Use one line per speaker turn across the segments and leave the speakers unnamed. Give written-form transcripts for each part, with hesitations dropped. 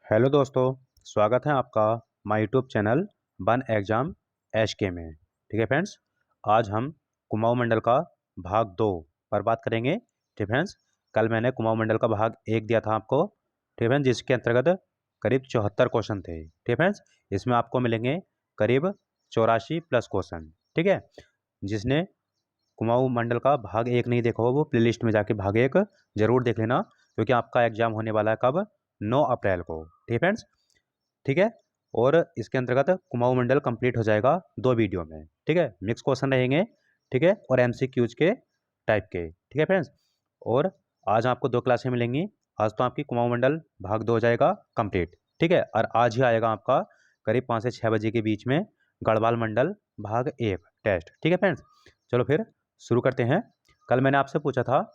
Hello दोस्तों, स्वागत है आपका my YouTube channel one exam HK में। ठीक है फ्रेंड्स, आज हम कुमाऊं मंडल का भाग 2 पर बात करेंगे। ठीक है फ्रेंड्स, कल मैंने कुमाऊं मंडल का भाग 1 दिया था आपको। ठीक है फ्रेंड्स, जिसके अंतर्गत करीब 74 क्वेश्चन थे। ठीक है फ्रेंड्स, इसमें आपको मिलेंगे करीब 84 प्लस क्वेश्चन। ठीक है, जिसने कुमाऊं मंडल का भाग 1 नहीं देखा हो वो प्लेलिस्ट में जाके भाग 1 जरूर देख लेना, क्योंकि आपका एग्जाम होने वाला है कब? 9 अप्रैल को। ठीक है फ्रेंड्स, ठीक है। और इसके अंतर्गत कुमाऊं मंडल कंप्लीट हो जाएगा 2 वीडियो में। ठीक है, मिक्स क्वेश्चन रहेंगे। ठीक है, और एमसीक्यूज के टाइप के। ठीक है फ्रेंड्स, और आज आपको 2 क्लासें मिलेंगी। आज तो आपकी कुमाऊं मंडल भाग 2 हो जाएगा कंप्लीट। ठीक है, और आज ही आएगा आपका करीब 5 से 6 बजे के बीच में गढ़वाल मंडल भाग 1 टेस्ट। ठीक है फ्रेंड्स, चलो फिर शुरू करते हैं। कल मैंने आपसे पूछा था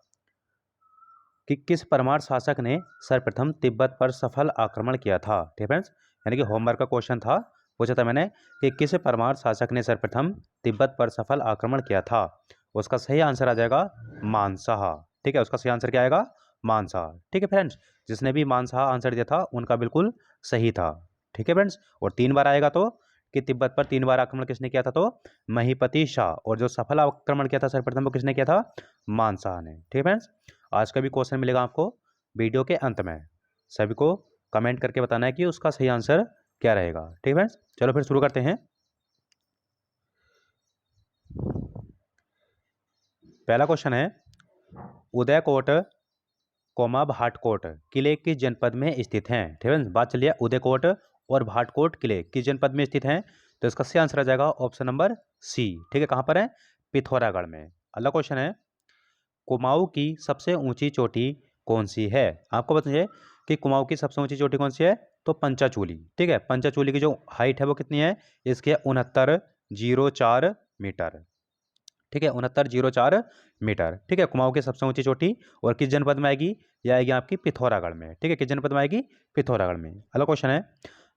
कि किस परमार शासक ने सर्वप्रथम तिब्बत पर सफल आक्रमण किया था। ठीक है फ्रेंड्स, यानी कि होमवर्क का क्वेश्चन था, पूछा था मैंने कि किस परमार शासक ने सर्वप्रथम तिब्बत पर सफल आक्रमण किया था। उसका सही आंसर आ जाएगा मानशाह। ठीक है, उसका सही आंसर क्या आएगा? मानशाह। ठीक है फ्रेंड्स, जिसने भी मानशाह आंसर दिया था उनका बिल्कुल सही था। ठीक है फ्रेंड्स, और 3 बार आएगा तो कि तिब्बत पर 3 बार आक्रमण किसने किया था, तो महीपति शाह। और जो सफल आक्रमण किया था सर्वप्रथम वो किसने किया था? मानशाह ने। ठीक है फ्रेंड्स, आज का भी क्वेश्चन मिलेगा आपको वीडियो के अंत में। सभी को कमेंट करके बताना है कि उसका सही आंसर क्या रहेगा। ठीक है फ्रेंड्स, चलो फिर शुरू करते हैं। पहला क्वेश्चन है, उदयकोट कोमा भाटकोट किले किस जनपद में स्थित हैं। ठीक है, बात चलिए उदयकोट और भाटकोट किले किस जनपद में स्थित हैं, तो इसका सही आंसर आ जाएगा ऑप्शन नंबर सी। ठीक है, कहाँ पर है? पिथौरागढ़ में। अगला क्वेश्चन है, कुमाऊं की सबसे ऊंची चोटी कौन सी है? आपको बताइए कि कुमाऊं की सबसे ऊंची चोटी कौन सी है, तो पंचाचूली। ठीक है, पंचाचूली की जो हाइट है वो कितनी है? इसकी 6904 मीटर। ठीक है, 6904 मीटर। ठीक है, कुमाऊं की सबसे ऊंची चोटी और किस जनपद में आएगी? यह आएगी आपकी पिथौरागढ़ में। ठीक है, किस जनपद में आएगी? पिथौरागढ़ में। अगला क्वेश्चन है,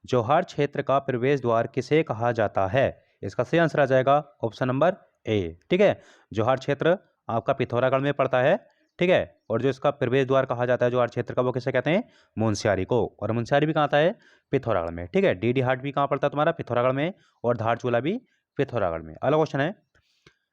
जौहर क्षेत्र का प्रवेश द्वार किसे कहा जाता है? इसका सही आंसर आ जाएगा ऑप्शन नंबर ए। ठीक है, जौहर क्षेत्र आपका पिथौरागढ़ में पड़ता है। ठीक है, और जो इसका प्रवेश द्वार कहा जाता है जौहर क्षेत्र का वो किसे कहते हैं? मुंशियारी को। और मुंशियारी भी कहाँ आता है? पिथौरागढ़ में। ठीक है, डीडी हाट भी कहाँ पड़ता है तुम्हारा? पिथौरागढ़ में। और धारचूला भी पिथौरागढ़ में। अगला क्वेश्चन है,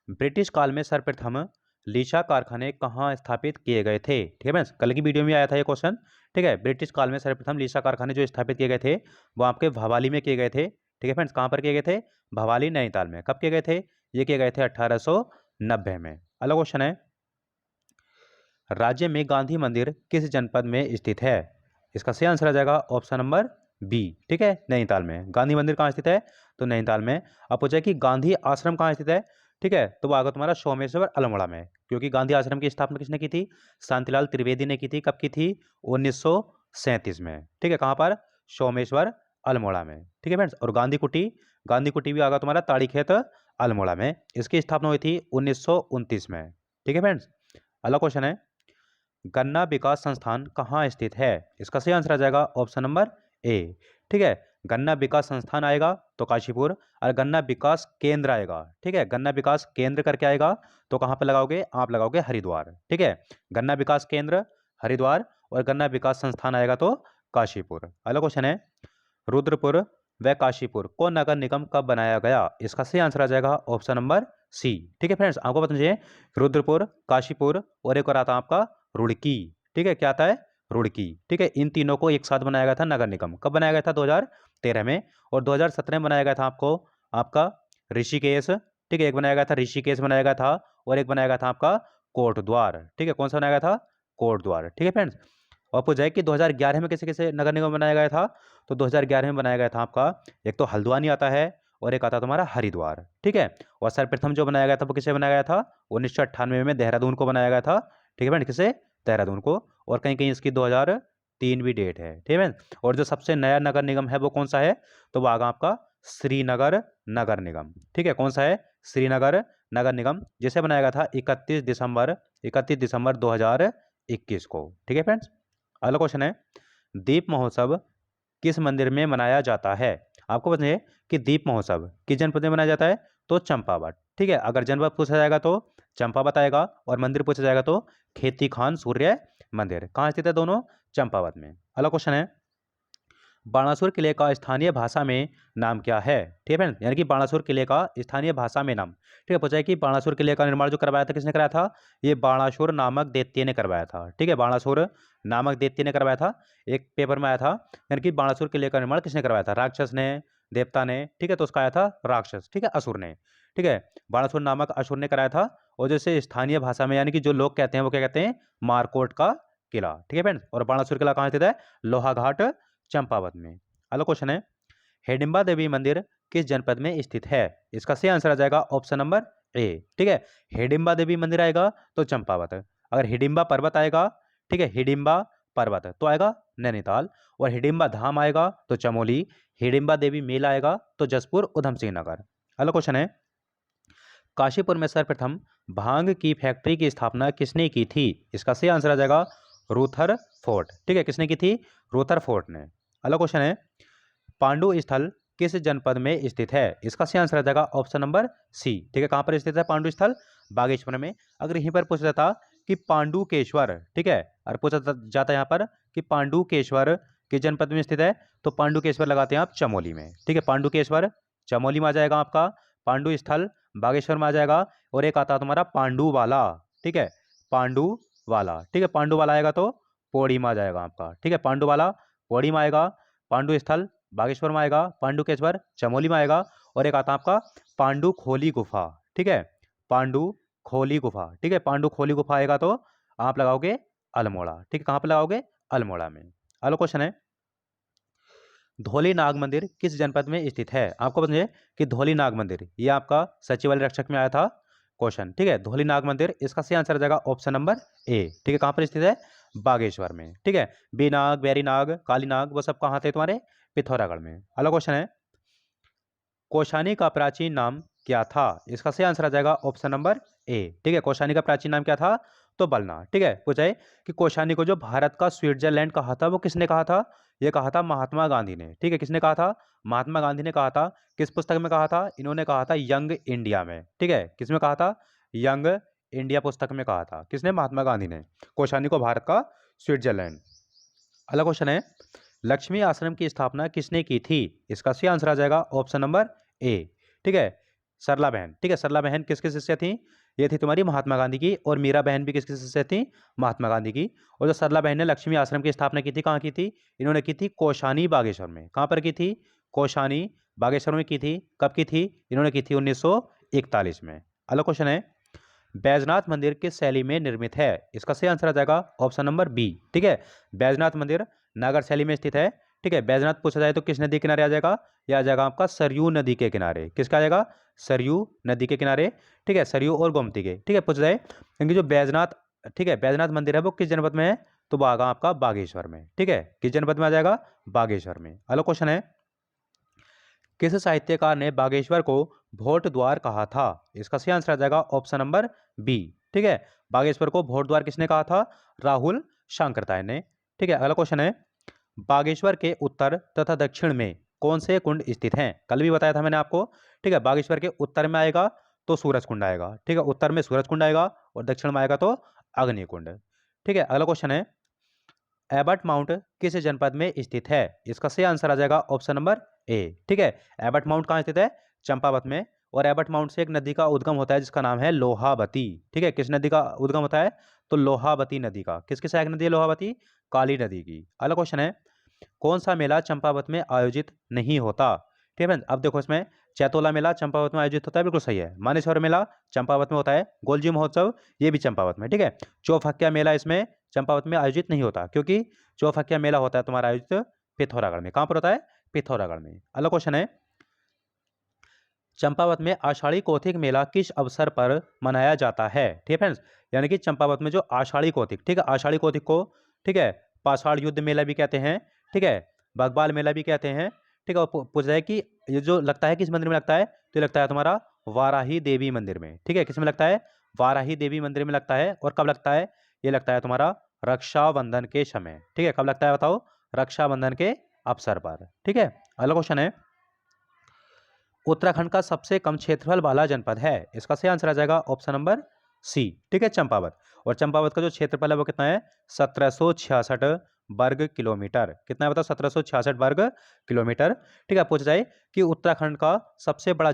ब्रिटिश काल में सर्वप्रथम लीशा कारखाने कहाँ स्थापित किए गए थे? ठीक है फ्रेंड्स, कल की वीडियो में आया था ये क्वेश्चन। ठीक है, ब्रिटिश काल में सर्वप्रथम लीशा कारखाने जो स्थापित किए गए थे वो आपके भवाली में किए गए थे। ठीक है फ्रेंड्स, कहाँ पर किए गए थे? भवाली नैनीताल में। कब किए गए थे? ये किए गए थे 1890 में। अगला क्वेश्चन है, राज्य में गांधी मंदिर किस जनपद में स्थित है? इसका सही आंसर आ जाएगा ऑप्शन नंबर बी। ठीक है, नैनीताल में। गांधी मंदिर कहाँ स्थित है? तो नैनीताल में। अब पूछा कि गांधी आश्रम कहाँ स्थित है? ठीक है, तो वो आगे तुम्हारा सोमेश्वर अल्मोड़ा में, क्योंकि गांधी आश्रम की स्थापना किसने की थी? शांतिलाल त्रिवेदी ने की थी। कब की थी? 1937 में। ठीक है, कहाँ पर? सोमेश्वर अल्मोड़ा में। ठीक है फ्रेंड्स, और गांधी कुटी भी आगा तुम्हारा ताड़ीखेत अल्मोड़ा में। इसकी स्थापना हुई थी 1929 में। ठीक है फ्रेंड्स, अगला क्वेश्चन है, गन्ना विकास संस्थान कहाँ स्थित है? इसका सही आंसर आ जाएगा ऑप्शन नंबर ए। ठीक है, गन्ना विकास संस्थान आएगा तो काशीपुर, और गन्ना विकास केंद्र आएगा। ठीक है, गन्ना विकास केंद्र करके आएगा तो कहाँ पे लगाओगे? आप लगाओगे हरिद्वार। ठीक है, गन्ना विकास केंद्र हरिद्वार, और गन्ना विकास संस्थान आएगा तो काशीपुर। अगला क्वेश्चन है, रुद्रपुर व काशीपुर को नगर निगम कब बनाया गया? इसका सही आंसर आ जाएगा ऑप्शन नंबर सी। ठीक है फ्रेंड्स, आपको बता दीजिए रुद्रपुर, काशीपुर और एक और आता है आपका रुड़की। ठीक है, क्या आता है? रुड़की। ठीक है, इन तीनों को एक साथ बनाया गया था नगर निगम। कब बनाया गया था? 2013 में। और 2017 में बनाया गया था आपको आपका ऋषिकेश। ठीक है, एक बनाया गया था ऋषिकेश बनाया गया था, और एक बनाया गया था आपका कोटद्वार। ठीक है, कौन सा बनाया गया था? कोटद्वार। ठीक है फ्रेंड्स, और पूछा है कि 2011 में किसे किसे नगर निगम बनाया गया था, तो 2011 में बनाया गया था आपका, एक तो हल्द्वानी आता है और एक आता तुम्हारा हरिद्वार। ठीक है, और सर्वप्रथम जो बनाया गया था वो किसे बनाया गया था? 1998 में देहरादून को बनाया गया था। ठीक है फ्रेंड, किसे? देहरादून को। और कहीं कहीं इसकी 2003 भी डेट है। ठीक है फ्रेंड, और जो सबसे नया नगर निगम है वो कौन सा है, तो वो आगा आपका श्रीनगर नगर निगम। ठीक है, कौन सा है? श्रीनगर नगर निगम, जिसे बनाया गया था 31 दिसंबर 2021 को। ठीक है फ्रेंड्स, अगला क्वेश्चन है, दीप महोत्सव किस मंदिर में मनाया जाता है? आपको बताइए कि दीप महोत्सव किस जनपद में मनाया जाता है, तो चंपावत। ठीक है, अगर जनपद पूछा जाएगा तो चंपावत आएगा, और मंदिर पूछा जाएगा तो खेती खान सूर्य मंदिर। कहाँ स्थित है दोनों? चंपावत में। अगला क्वेश्चन है, बाणासुर किले का स्थानीय भाषा में नाम क्या है? ठीक है फ्रेंड्स, यानी कि बाणासुर किले का स्थानीय भाषा में नाम। ठीक है, पूछा है कि बाणासुर किले का निर्माण जो करवाया था किसने कराया था? ये बाणासुर नामक दैत्य ने करवाया था। ठीक है, बाणासुर नामक दैत्य ने करवाया था। एक पेपर में आया था, यानी कि बाणासुर किले का निर्माण किसने करवाया था? राक्षस ने, देवता ने? ठीक है, तो उसका आया था राक्षस। ठीक है, असुर ने। ठीक है, बाणासुर नामक असुर ने कराया था। और जैसे स्थानीय भाषा में यानी कि जो लोग कहते हैं वो क्या कहते हैं? मारकोट का किला। ठीक है फ्रेंड्स, और बाणासुर किला कहाँ स्थित है? लोहाघाट, चंपावत में। अगला क्वेश्चन है, हिडिंबा देवी मंदिर किस जनपद में स्थित है? इसका सही आंसर आ जाएगा ऑप्शन नंबर ए। ठीक है, हिडिंबा देवी मंदिर आएगा तो चंपावत। अगर हिडिंबा पर्वत आएगा, ठीक है, हिडिंबा पर्वत तो आएगा नैनीताल। और हिडिंबा धाम आएगा तो चमोली। हिडिंबा देवी मेला आएगा तो जसपुर उधम सिंह नगर। अगला क्वेश्चन है, काशीपुर में सर्वप्रथम भांग की फैक्ट्री की स्थापना किसने की थी? इसका सही आंसर आ जाएगा रूथर फोर्ट। ठीक है, किसने की थी? रूथर फोर्ट ने। अगला क्वेश्चन है, पांडु स्थल किस जनपद में स्थित है? इसका सही आंसर आ जाएगा ऑप्शन नंबर सी। ठीक है, कहां पर स्थित है पांडु स्थल? बागेश्वर में। अगर यहीं पर पूछा जाता कि पांडुकेश्वर, ठीक है, और पूछा जाता यहाँ पर कि पांडुकेश्वर किस जनपद में स्थित है, तो पांडुकेश्वर लगाते हैं आप चमोली में। ठीक है, पांडुकेश्वर चमोली में आ जाएगा आपका। पांडु स्थल बागेश्वर में आ जाएगा। और एक आता है तुम्हारा पांडुवाला। ठीक है, पांडुवाला। ठीक है, पांडुवाला आएगा तो पौड़ी में आ जाएगा आपका। ठीक है, पांडुवाला पौड़ी में आएगा। पांडु स्थल बागेश्वर में आएगा। पांडुकेश्वर चमोली में आएगा। और एक आता है आपका पांडु खोली गुफा। ठीक है, पांडु खोली गुफा। ठीक है, पांडु खोली गुफा आएगा तो आप लगाओगे अल्मोड़ा। ठीक है, कहाँ पे लगाओगे? अल्मोड़ा में। अगला क्वेश्चन है, धौली नाग मंदिर किस जनपद में स्थित है? आपको बताइए कि धौली नाग मंदिर ये आपका सचिवालय रक्षक में आया था क्वेश्चन। ठीक है, धौली नाग मंदिर इसका सही आंसर आ जाएगा ऑप्शन नंबर ए। ठीक है, कहाँ पर स्थित है? बागेश्वर में। ठीक है, बीनाग, बैरीनाग, कालीनाग वो सब कहाँ थे तुम्हारे? पिथौरागढ़ में। अगला क्वेश्चन है, कौशानी का प्राचीन नाम क्या था? इसका सही आंसर आ जाएगा ऑप्शन नंबर ए। ठीक है, कौशानी का प्राचीन नाम क्या था? तो बलना। ठीक है, पूछा है कि कौशानी को जो भारत का स्विट्जरलैंड कहा था वो किसने कहा था? ये कहा था महात्मा गांधी ने। ठीक है, किसने कहा था? महात्मा गांधी ने कहा था। किस पुस्तक में कहा था? इन्होंने कहा था यंग इंडिया में। ठीक है, किसमें कहा था? यंग इंडिया पुस्तक में कहा था। किसने? महात्मा गांधी ने कौशानी को भारत का स्विट्जरलैंड। अगला क्वेश्चन है, लक्ष्मी आश्रम की स्थापना किसने की थी? इसका सही आंसर आ जाएगा ऑप्शन नंबर ए। ठीक है, सरला बहन। ठीक है, सरला बहन किसकी शिष्य थी? ये थी तुम्हारी महात्मा गांधी की। और मीरा बहन भी किसकी शिष्य थी? महात्मा गांधी की। और जो सरला बहन ने लक्ष्मी आश्रम की स्थापना की थी, कहाँ की थी? इन्होंने की थी कौशानी बागेश्वर में। कहाँ पर की थी? कौशानी बागेश्वर में की थी। कब की थी? इन्होंने की थी 1941 में। अगला क्वेश्चन है, बैजनाथ मंदिर किस शैली में निर्मित है? इसका सही आंसर आ जाएगा ऑप्शन नंबर बी। ठीक है, बैजनाथ मंदिर नागर शैली में स्थित है। ठीक है, बैजनाथ पूछा जाए तो किस नदी के किनारे आ जाएगा? यह आ जाएगा आपका सरयू नदी के किनारे। किसका आ जाएगा? सरयू नदी के किनारे। ठीक है, सरयू और गोमती के। ठीक है, पूछा जाए क्योंकि जो बैजनाथ, ठीक है, बैजनाथ मंदिर है वो किस जनपद में है? तो वो आएगा आपका बागेश्वर में। ठीक है, किस जनपद में आ जाएगा? बागेश्वर में। अगला क्वेश्चन है, किस साहित्यकार ने बागेश्वर को भोट द्वार कहा था? इसका सही आंसर आ जाएगा ऑप्शन नंबर बी। ठीक है, बागेश्वर को भोट द्वार किसने कहा था? राहुल शांकरताय ने। ठीक है, अगला क्वेश्चन है, बागेश्वर के उत्तर तथा दक्षिण में कौन से कुंड स्थित हैं? कल भी बताया था मैंने आपको। ठीक है, बागेश्वर के उत्तर में आएगा तो सूरज कुंड आएगा। ठीक है, उत्तर में सूरज कुंड आएगा और दक्षिण में आएगा तो अग्नि कुंड। ठीक है, अगला क्वेश्चन है, एबट माउंट किस जनपद में स्थित है? इसका सही आंसर आ जाएगा ऑप्शन नंबर ए। ठीक है, एबट माउंट कहाँ स्थित है? चंपावत में। और एबट माउंट से एक नदी का उद्गम होता है जिसका नाम है लोहावती। ठीक है, किस नदी का उद्गम होता है? तो लोहावती नदी का। किसकी सहायक नदी है लोहावती? काली नदी की। अगला क्वेश्चन है, कौन सा मेला चंपावत में आयोजित नहीं होता? ठीक है फ्रेंड्स, अब देखो इसमें चैतोला मेला चंपावत में आयोजित होता है, बिल्कुल सही है। मानेसर मेला चंपावत में होता है। गोलजी महोत्सव ये भी चंपावत में। ठीक है, चौफकिया मेला इसमें चंपावत में आयोजित नहीं होता क्योंकि चौफकिया मेला होता है तुम्हारा आयोजित पिथौरागढ़ में। कहाँ पर होता है? पिथौरागढ़ में। अगला क्वेश्चन है, चंपावत में आषाढ़ी कौतिक मेला किस अवसर पर मनाया जाता है? ठीक है फ्रेंड्स, यानी कि चंपावत में जो आषाढ़ी कौतिक, ठीक है, आषाढ़ी कौतिक को, ठीक है, पाषाढ़ युद्ध मेला भी कहते हैं। ठीक है, बगबाल मेला भी कहते हैं। ठीक है, और पूछा जाए कि ये जो लगता है किस मंदिर में लगता है, तो ये लगता है तुम्हारा वाराही देवी मंदिर में। ठीक है, किस में लगता है? वाराही देवी मंदिर में लगता है। और कब लगता है? ये लगता है तुम्हारा रक्षाबंधन के समय। ठीक है, कब लगता है बताओ? रक्षाबंधन के अवसर पर। ठीक है, अगला क्वेश्चन है, उत्तराखंड का सबसे कम क्षेत्रफल वाला जनपद है? इसका सही आंसर आ जाएगा ऑप्शन नंबर सी। ठीक है, चंपावत। और चंपावत का जो क्षेत्रफल है वो कितना है? 1766 वर्ग किलोमीटर। कितना है बताओ? 1766 वर्ग किलोमीटर। ठीक है, पूछा जाए कि उत्तराखंड का सबसे बड़ा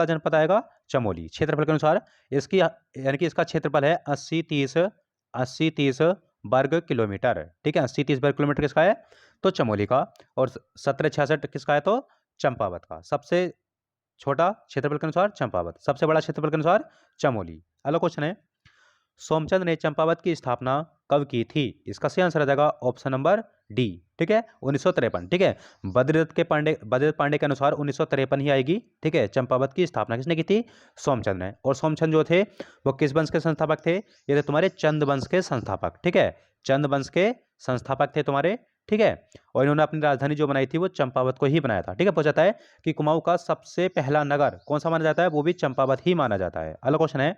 जनपद आएगा चमोली। क्षेत्रफल के अनुसार इसकी यानी कि इसका क्षेत्रफल है 80-30 वर्ग किलोमीटर। ठीक है, 80-30 वर्ग किलोमीटर किसका है? तो चमोली का। और 1766 किसका है? तो चंपावत का। सबसे छोटा क्षेत्रफल के अनुसार चंपावत, सबसे बड़ा क्षेत्रफल के अनुसार चमोली। अगला क्वेश्चन है, सोमचंद ने चंपावत की स्थापना कब की थी? इसका सही आंसर आ जाएगा ऑप्शन नंबर डी। ठीक है, 1953। ठीक है, बद्रीदत्त पांडे के अनुसार 1953 ही आएगी। ठीक है, चंपावत की स्थापना किसने की थी? सोमचंद ने। और सोमचंद जो थे वो किस वंश के संस्थापक थे? ये थे तुम्हारे चंद वंश के संस्थापक। ठीक है, चंद वंश के संस्थापक थे तुम्हारे। ठीक है, और इन्होंने अपनी राजधानी जो बनाई थी वो चंपावत को ही बनाया था। ठीक है, पूछा जाता है कि कुमाऊं का सबसे पहला नगर कौन सा माना जाता है? वो भी चंपावत ही माना जाता है। अगला क्वेश्चन है,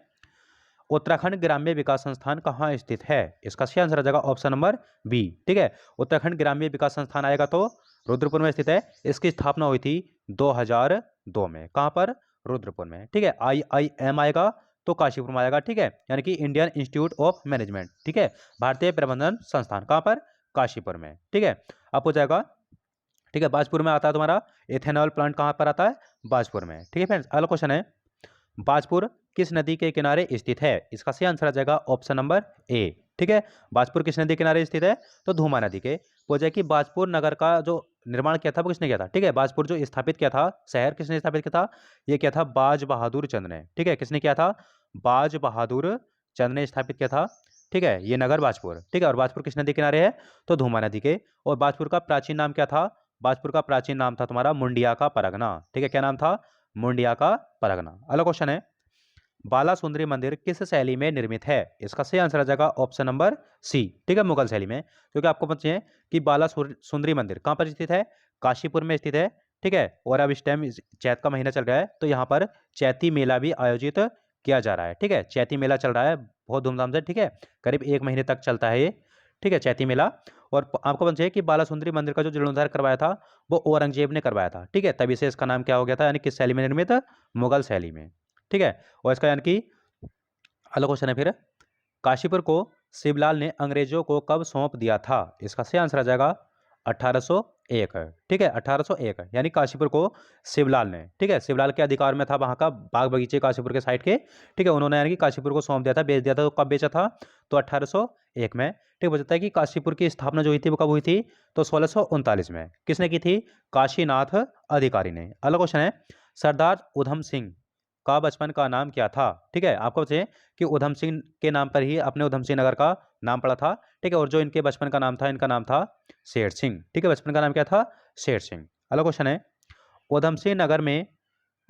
उत्तराखंड ग्राम्य विकास संस्थान कहाँ स्थित है? इसका सही आंसर आ जाएगा ऑप्शन नंबर बी। ठीक है, उत्तराखंड ग्राम्य विकास संस्थान आएगा तो रुद्रपुर में स्थित है। इसकी स्थापना हुई थी 2002 में। कहाँ पर? रुद्रपुर में। ठीक है, IIM आएगा तो काशीपुर में आएगा। ठीक है, यानी कि इंडियन इंस्टीट्यूट ऑफ मैनेजमेंट। ठीक है, भारतीय प्रबंधन संस्थान कहाँ पर? काशीपुर में। ठीक है, अब हो जाएगा। ठीक है, बाजपुर में आता है तुम्हारा इथेनॉल प्लांट। कहाँ पर आता है? बाजपुर में। ठीक है फ्रेंड्स, अगला क्वेश्चन है, बाजपुर किस नदी के किनारे स्थित है? इसका सही आंसर आ जाएगा ऑप्शन नंबर ए। ठीक है, बाजपुर किस नदी के किनारे स्थित है? तो धूमा नदी के। पूछा जाए कि बाजपुर नगर का जो निर्माण किया था वो किसने किया था? ठीक है, बाजपुर जो स्थापित किया था, शहर किसने स्थापित किया था? ये किया था बाज बहादुर चंद ने। ठीक है, किसने किया था? बाज बहादुर चंद ने स्थापित किया था। ठीक है, ये नगर बाजपुर। ठीक है, और बाजपुर किस नदी किनारे है? तो धूमा नदी के। और बाजपुर का प्राचीन नाम क्या था? बाजपुर का प्राचीन नाम था तुम्हारा मुंडिया का परगना। ठीक है, क्या नाम था? मुंडिया का परगना। अगला क्वेश्चन है, बाला सुंदरी मंदिर किस शैली में निर्मित है? इसका सही आंसर आ जाएगा ऑप्शन नंबर सी। ठीक है, मुगल शैली में। क्योंकि आपको पता है कि बाला सुंदरी मंदिर कहाँ पर स्थित है? काशीपुर में स्थित है। ठीक है, और अब इस टाइम चैत का महीना चल रहा है तो यहाँ पर चैती मेला भी आयोजित किया जा रहा है। ठीक है, चैती मेला चल रहा है बहुत धूमधाम से। ठीक है, करीब 1 महीने तक चलता है ये। ठीक है, चैती मेला। और आपको पता है कि बाला सुंदरी मंदिर का जो जीर्णोद्धार करवाया था वो औरंगजेब ने करवाया था। ठीक है, तभी से इसका नाम क्या हो गया था? यानी किस शैली में निर्मित? मुगल शैली में। ठीक है, और इसका यानी कि अगला क्वेश्चन है फिर, काशीपुर को शिवलाल ने अंग्रेजों को कब सौंप दिया था? इसका सही आंसर आ जाएगा 1801। ठीक है, 1801 यानी काशीपुर को शिवलाल ने। ठीक है, शिवलाल के अधिकार में था वहां का बाग बगीचे काशीपुर के साइड के। ठीक है, उन्होंने यानी कि काशीपुर को सौंप दिया था, बेच दिया था। तो कब बेचा था? तो 1801 में। ठीक है, बताता है कि काशीपुर की स्थापना जो हुई थी वो कब हुई थी? तो 1639 में। किसने की थी? काशीनाथ अधिकारी ने। अगला क्वेश्चन है, सरदार उधम सिंह का बचपन का नाम क्या था? ठीक है, आपको बताइए कि उधम सिंह के नाम पर ही अपने उधम सिंह नगर का नाम पड़ा था। ठीक है, और जो इनके बचपन का नाम था, इनका नाम था शेर सिंह। ठीक है, बचपन का नाम क्या था? शेर सिंह। अगला क्वेश्चन है, उधम सिंह नगर में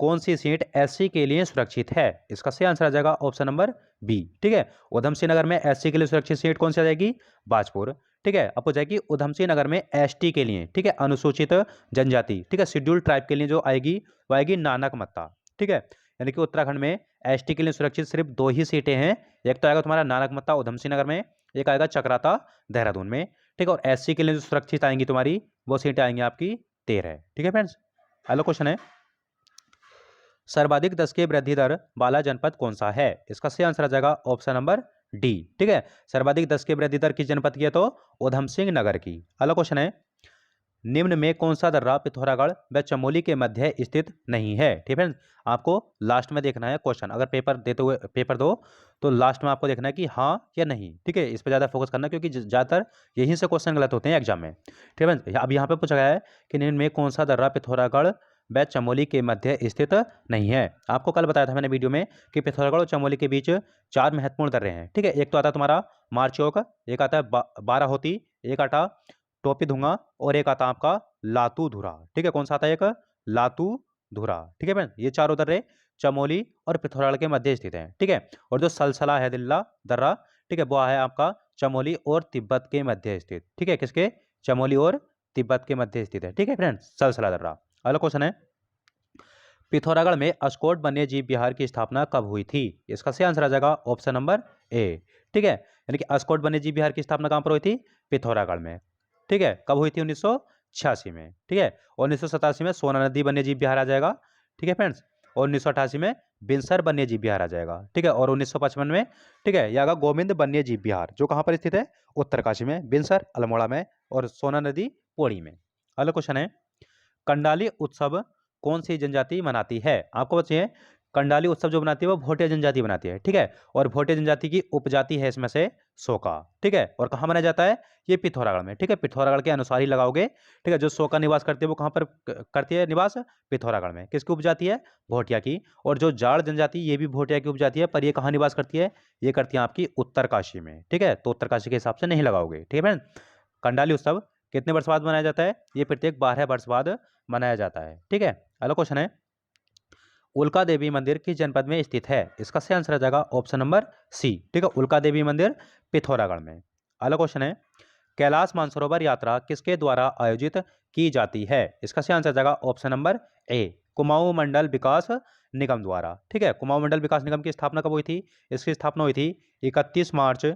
कौन सी सीट एससी के लिए सुरक्षित है? इसका सही आंसर आ जाएगा ऑप्शन नंबर बी। ठीक है, उधम सिंह नगर में एससी के लिए सुरक्षित सीट कौन सी आ जाएगी? बाजपुर। ठीक है, अब हो जाएगी उधम सिंह नगर में एसटी के लिए। ठीक है, अनुसूचित जनजाति। ठीक है, शेड्यूल्ड ट्राइब के लिए जो आएगी वो आएगी नानक मत्ता। ठीक है, यानी कि उत्तराखंड में एसटी के लिए सुरक्षित सिर्फ 2 ही सीटें हैं। एक तो आएगा तुम्हारा नानक मत्ता उधम सिंह नगर में, एक आएगा चक्राता देहरादून में। ठीक है, और एससी के लिए जो सुरक्षित आएंगी तुम्हारी वो सीटें आएंगी आपकी 13। ठीक है फ्रेंड्स, अगला क्वेश्चन है, सर्वाधिक 10 की वृद्धि दर वाला जनपद कौन सा है? इसका सही आंसर आ जाएगा ऑप्शन नंबर डी। ठीक है, सर्वाधिक 10 की वृद्धि दर किस जनपद की है? तो उधम सिंह नगर की। अगला क्वेश्चन है, निम्न में कौन सा दर्रा पिथौरागढ़ व चमोली के मध्य स्थित नहीं है? ठीक है, आपको लास्ट में देखना है क्वेश्चन। अगर पेपर देते हुए पेपर दो तो लास्ट में आपको देखना है कि हाँ या नहीं। ठीक है, इस पर ज़्यादा फोकस करना क्योंकि ज़्यादातर यहीं से क्वेश्चन गलत होते हैं एग्जाम में। ठीक है, अब यहाँ पे पूछा गया है कि निम्न में कौन सा दर्रा पिथौरागढ़ व चमोली के मध्य स्थित नहीं है। आपको कल बताया था मैंने वीडियो में कि पिथौरागढ़ और चमोली के बीच 4 महत्वपूर्ण दर्रे हैं। ठीक है, एक तो आता है तुम्हारा मारचौक, एक आता है बाराहोती, एक आता टोपी धुंगा, और एक आता आपका लातू धुरा। ठीक है, कौन सा आता है? एक लातू धुरा। ठीक है फ्रेंड, ये चारों दर्रे चमोली और पिथौरागढ़ के मध्य स्थित हैं। ठीक है, और जो सलसला है दिल्ला दर्रा, ठीक है, वो है आपका चमोली और तिब्बत के मध्य स्थित। ठीक है, किसके? चमोली और तिब्बत के मध्य स्थित है। ठीक है फ्रेंड, सलसला दर्रा। अगला क्वेश्चन है, पिथौरागढ़ में अस्कोट वन्य जीव विहार की स्थापना कब हुई थी? इसका सही आंसर आ जाएगा ऑप्शन नंबर ए। ठीक है, यानी कि अस्कोट वन्य जीव विहार की स्थापना कहां पर हुई थी? पिथौरागढ़ में। ठीक है, कब हुई थी? 1986 में। ठीक है, और 1987 में सोना नदी वन्य जीव विहार आ जाएगा। ठीक है फ्रेंड्स, और 1988 में बिनसर वन्यजीव विहार आ जाएगा, ठीक है। और 1955 में, ठीक है, यह आएगा गोविंद वन्यजीव विहार, जो कहाँ पर स्थित है, उत्तरकाशी में, बिनसर अल्मोड़ा में, और सोना नदी पौड़ी में। अगला क्वेश्चन है, कंडाली उत्सव कौन सी जनजाति मनाती है? आपको बताइए, कंडाली उत्सव जो बनाती है वो भोटिया जनजाति बनाती है, ठीक है। और भोटिया जनजाति की उपजाति है इसमें से सोका, ठीक है। और कहाँ मनाया जाता है, ये पिथौरागढ़ में, ठीक है। पिथौरागढ़ के अनुसार ही लगाओगे, ठीक है। जो सोका निवास करती है वो कहाँ पर करती है निवास, पिथौरागढ़ में। किसकी उपजाति है, भोटिया की। और जो जाड़ जनजाति, ये भी भोटिया की उपजाति है, पर ये कहाँ निवास करती है, ये करती है आपकी उत्तरकाशी में, ठीक है। तो उत्तरकाशी के हिसाब से नहीं लगाओगे, ठीक है फ्रेंड। कंडाली उत्सव कितने वर्ष बाद मनाया जाता है, ये प्रत्येक 12 वर्ष बाद मनाया जाता है, ठीक है। अगला क्वेश्चन है, उल्का देवी मंदिर किस जनपद में स्थित है? इसका सही आंसर आ जाएगा ऑप्शन नंबर सी, ठीक है। उल्का देवी मंदिर पिथौरागढ़ में। अगला क्वेश्चन है, कैलाश मानसरोवर यात्रा किसके द्वारा आयोजित की जाती है? इसका सही आंसर आ जाएगा ऑप्शन नंबर ए, कुमाऊं मंडल विकास निगम द्वारा, ठीक है। कुमाऊं मंडल विकास निगम की स्थापना कब हुई थी? इसकी स्थापना हुई थी 31 मार्च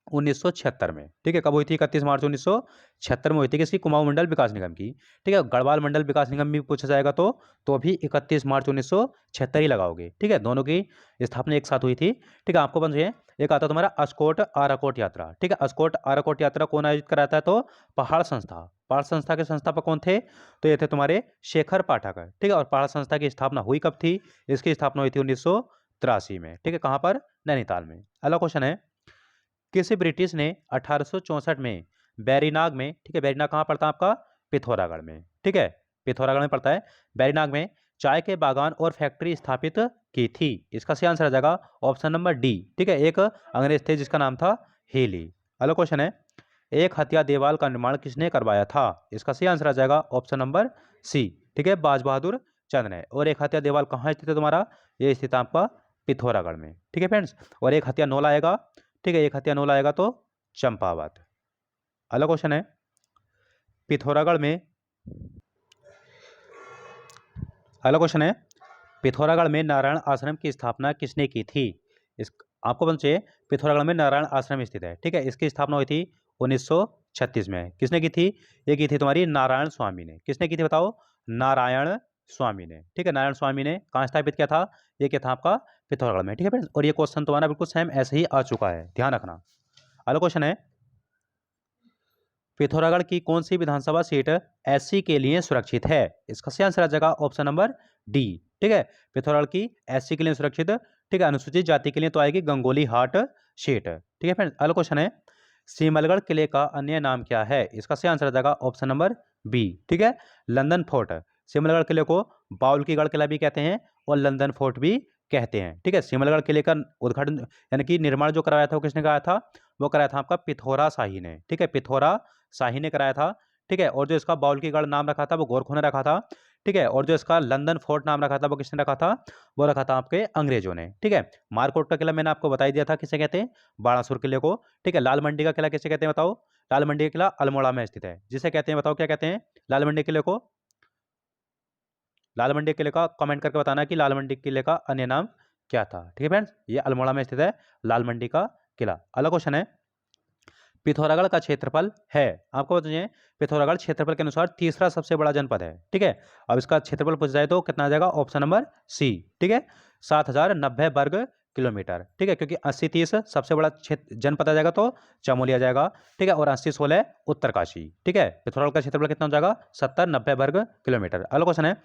1976 में, ठीक है। कब हुई थी? 31 मार्च 1976 में हुई थी, किसकी? कुमाऊं मंडल विकास निगम की, ठीक है। गढ़वाल मंडल विकास निगम भी पूछा जाएगा तो भी 31 मार्च 1976 ही लगाओगे, ठीक है। दोनों की स्थापना एक साथ हुई थी, ठीक है। आपको बन रही है, एक आता है तुम्हारा अस्कोट आराकोट यात्रा, ठीक है। अस्कोट आराकोट यात्रा कौन आयोजित कराता है? तो पहाड़ संस्था। पहाड़ संस्था के संस्थापक कौन थे? तो ये थे तुम्हारे शेखर पाठक, ठीक है। और पहाड़ संस्था की स्थापना हुई कब थी? इसकी स्थापना हुई थी 1983 में, ठीक है। कहाँ पर? नैनीताल में। अगला क्वेश्चन है, किसी ब्रिटिश ने 1864 में बैरीनाग में, ठीक है, बैरीनाग कहाँ पड़ता है आपका? पिथौरागढ़ में, ठीक है। पिथौरागढ़ में पड़ता है। बैरीनाग में चाय के बागान और फैक्ट्री स्थापित की थी। इसका सही आंसर आ जाएगा ऑप्शन नंबर डी, ठीक है। एक अंग्रेज थे जिसका नाम था हेली। अगला क्वेश्चन है, एक हत्या देवाल का निर्माण किसने करवाया था? इसका सही आंसर आ जाएगा ऑप्शन नंबर सी, ठीक है, बाज बहादुर चंद ने। और एक हत्या देवाल कहाँ स्थित है तुम्हारा? ये स्थित है आपका पिथौरागढ़ में, ठीक है फ्रेंड्स। और एक हत्या नोला आएगा, ठीक है, एक हत्या नोला आएगा तो चंपावत। अगला क्वेश्चन है, पिथौरागढ़ में, अगला क्वेश्चन है, पिथौरागढ़ में नारायण आश्रम की स्थापना किसने की थी? इस आपको पता चाहिए, पिथौरागढ़ में नारायण आश्रम स्थित है, ठीक है। इसकी स्थापना हुई थी 1936 में। किसने की थी? ये की थी तुम्हारी नारायण स्वामी ने। किसने की थी बताओ? नारायण स्वामी ने, ठीक है। नारायण स्वामी ने कहाँ स्थापित किया था? ये क्या था आपका? पिथौरागढ़ में, ठीक है फ्रेंड्स। और ये क्वेश्चन तुम्हारा बिल्कुल सेम ऐसे ही आ चुका है, ध्यान रखना। अगला क्वेश्चन है, पिथौरागढ़ की कौन सी विधानसभा सीट एससी के लिए सुरक्षित है? इसका सही आंसर आ जाएगा ऑप्शन नंबर डी, ठीक है। पिथौरागढ़ की एससी के लिए सुरक्षित, ठीक है। अनुसूचित जाति के लिए तो आएगी गंगोली हाट सीट, ठीक है फ्रेंड्स। अगला क्वेश्चन है, सिमलगढ़ किले का अन्य नाम क्या है? इसका सही आंसर आ जाएगा ऑप्शन नंबर बी, ठीक है, लंदन फोर्ट। सिमलगढ़ किले को बाउल की गढ़ किला भी कहते हैं और लंदन फोर्ट भी कहते हैं, ठीक है। सिमलगढ़ किले का उद्घाटन यानी कि निर्माण जो कराया था वो किसने कराया था? वो कराया था आपका पिथौरा शाही ने, ठीक है। पिथौरा शाही ने कराया था, ठीक है। और जो इसका बाउल की गढ़ नाम रखा था वो गोरखों ने रखा था, ठीक है। और जो इसका लंदन फोर्ट नाम रखा था वो किसने रखा था? वो रखा था आपके अंग्रेजों ने, ठीक है। मारकोट का किला मैंने आपको बता ही दिया था किसे कहते हैं, बाणासुर किले को, ठीक है। लाल मंडी का किला किसे कहते हैं बताओ? लाल मंडी का किला अल्मोड़ा में स्थित है, जिसे कहते हैं बताओ क्या कहते हैं लाल मंडी किले को? लाल मंडी किले का कमेंट करके बताना कि लाल मंडी किले का अन्य नाम क्या था, ठीक है फ्रेंड्स। ये अल्मोड़ा में स्थित है लाल मंडी का किला। अगला क्वेश्चन है, पिथौरागढ़ का क्षेत्रफल है, आपको बताइए, पिथौरागढ़ क्षेत्रफल के अनुसार तीसरा सबसे बड़ा जनपद है, ठीक है। अब इसका क्षेत्रफल पूछ जाए तो कितना आ जाएगा? ऑप्शन नंबर सी, ठीक है, 7090 वर्ग किलोमीटर, ठीक है। क्योंकि 80-30 सबसे बड़ा क्षेत्र जनपद आ जाएगा तो चमोली आ जाएगा, ठीक है। और 80-16 उत्तरकाशी, ठीक है। पिथौरागढ़ का क्षेत्रफल कितना हो जाएगा? 70-90 वर्ग किलोमीटर। अगला क्वेश्चन है,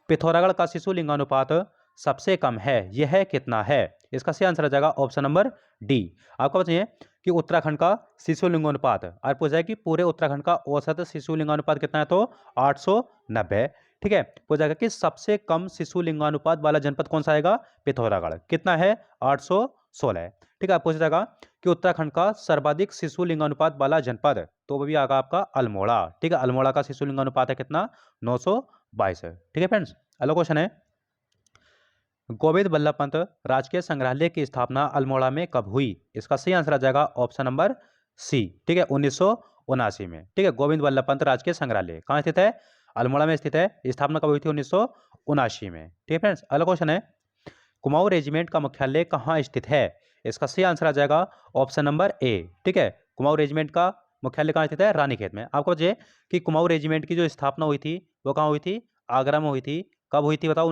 पिथौरागढ़ का शिशु लिंगानुपात सबसे कम है, यह कितना है? इसका सही आंसर आ जाएगा ऑप्शन नंबर डी। आपको बताइए कि उत्तराखंड का शिशु लिंगानुपात, और पूछा है कि पूरे उत्तराखंड का औसत शिशु लिंगानुपात कितना है? तो 890, ठीक है। पूछा जाएगा कि सबसे कम शिशु लिंगानुपात वाला जनपद कौन सा आएगा? पिथौरागढ़। कितना है? 816, ठीक है। पूछा जाएगा कि उत्तराखंड का सर्वाधिक शिशु लिंगानुपात वाला जनपद, तो वो भी आएगा आपका अल्मोड़ा, ठीक है। अल्मोड़ा का शिशु लिंगानुपात है कितना? 922, ठीक है फ्रेंड्स। अगला क्वेश्चन है, गोविंद बल्लभ पंत राजकीय संग्रहालय की स्थापना अल्मोड़ा में कब हुई? इसका सही आंसर आ जाएगा ऑप्शन नंबर सी, ठीक है, 1979 में, ठीक है। गोविंद बल्लभ पंत राजकीय संग्रहालय कहाँ स्थित है? अल्मोड़ा में स्थित है। स्थापना कब हुई थी? 1979 में, ठीक है फ्रेंड्स। अगला क्वेश्चन है, कुमाऊं रेजिमेंट का मुख्यालय कहाँ स्थित है? इसका सही आंसर आ जाएगा ऑप्शन नंबर ए, ठीक है। कुमाऊं रेजिमेंट का मुख्यालय कहाँ स्थित है? रानीखेत में। आपको बताइए कि कुमाऊं रेजिमेंट की जो स्थापना हुई थी वो कहाँ हुई थी? आगरा में हुई थी। कब हुई थी बताओ?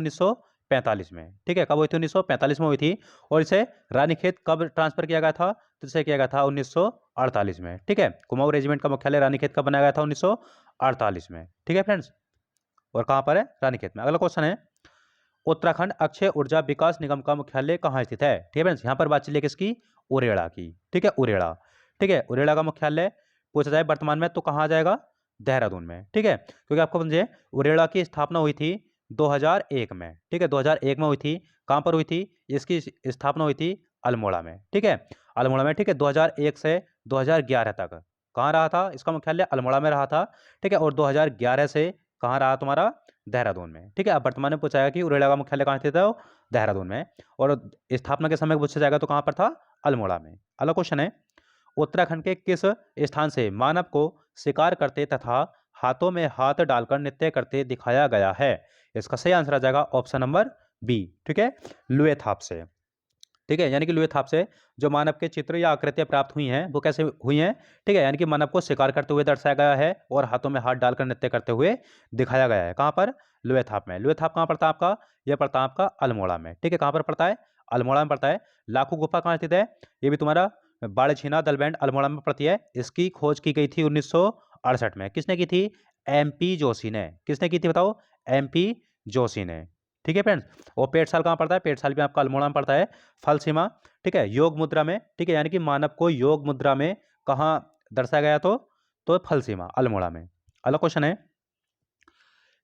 1945 में। ठीक है, कब हुई थी? 1945 में हुई थी। और इसे रानीखेत कब ट्रांसफर किया गया था? तो इसे किया गया था 1948 में। ठीक है, कुमाऊं रेजिमेंट का मुख्यालय रानीखेत कब बनाया गया था? 1948 में। ठीक है फ्रेंड्स, और कहाँ पर है? रानीखेत में। अगला क्वेश्चन है, उत्तराखंड अक्षय ऊर्जा विकास निगम का मुख्यालय कहाँ स्थित है? ठीक है फ्रेंड्स, यहाँ पर बात चलिए किसकी? उरेड़ा की। ठीक है, उरेड़ा। ठीक है, उरेड़ा का मुख्यालय पूछा जाए वर्तमान में तो कहाँ आ जाएगा? देहरादून में। ठीक है, क्योंकि आपको समझे उरेड़ा की स्थापना हुई थी 2001 में। ठीक है, 2001 में हुई थी। कहाँ पर हुई थी? इसकी स्थापना हुई थी अल्मोड़ा में। ठीक है, अल्मोड़ा में। ठीक है, 2001 से 2011 तक कहाँ रहा था? इसका मुख्यालय अल्मोड़ा में रहा था। ठीक है, और 2011 से कहाँ रहा तुम्हारा? देहरादून में। ठीक है, अब वर्तमान में पूछा जाएगा कि उरेड़ा का मुख्यालय कहाँ स्थित है? वो देहरादून में। और स्थापना के समय पूछा जाएगा तो कहाँ पर था? अल्मोड़ा में। अगला क्वेश्चन है, उत्तराखंड के किस स्थान से मानव को शिकार करते तथा हाथों में हाथ डालकर नृत्य करते दिखाया गया है? इसका सही आंसर आ जाएगा ऑप्शन नंबर बी। ठीक है, लुए थाप से। ठीक है, यानी कि लुए थाप से जो मानव के चित्र या आकृतियां प्राप्त हुई हैं वो कैसे हुई हैं? ठीक है, यानी कि मानव को शिकार करते हुए दर्शाया गया है और हाथों में हाथ डालकर नृत्य करते हुए दिखाया गया है। कहाँ पर? लुए थाप में। लुए थाप कहाँ पड़ता है आपका? यह पड़ता है आपका अल्मोड़ा में। ठीक है, कहाँ पर पड़ता है? अल्मोड़ा में पड़ता है। लाखों गुफा कहाँ स्थित है? ये भी तुम्हारा बाड़छीना दलबैंड अल्मोड़ा में पड़ती है। इसकी खोज की गई थी 1968 में। किसने की थी? MP जोशी ने। किसने की थी बताओ? MP जोशी ने। ठीक है फ्रेंड्स, और पेटशाल कहाँ पड़ता है? पेटशाल भी आपका अल्मोड़ा में पड़ता है। फल सीमा, ठीक है, योग मुद्रा में। ठीक है, यानी कि मानव को योग मुद्रा में कहाँ दर्शाया गया? तो फल सीमा अल्मोड़ा में। अगला क्वेश्चन है,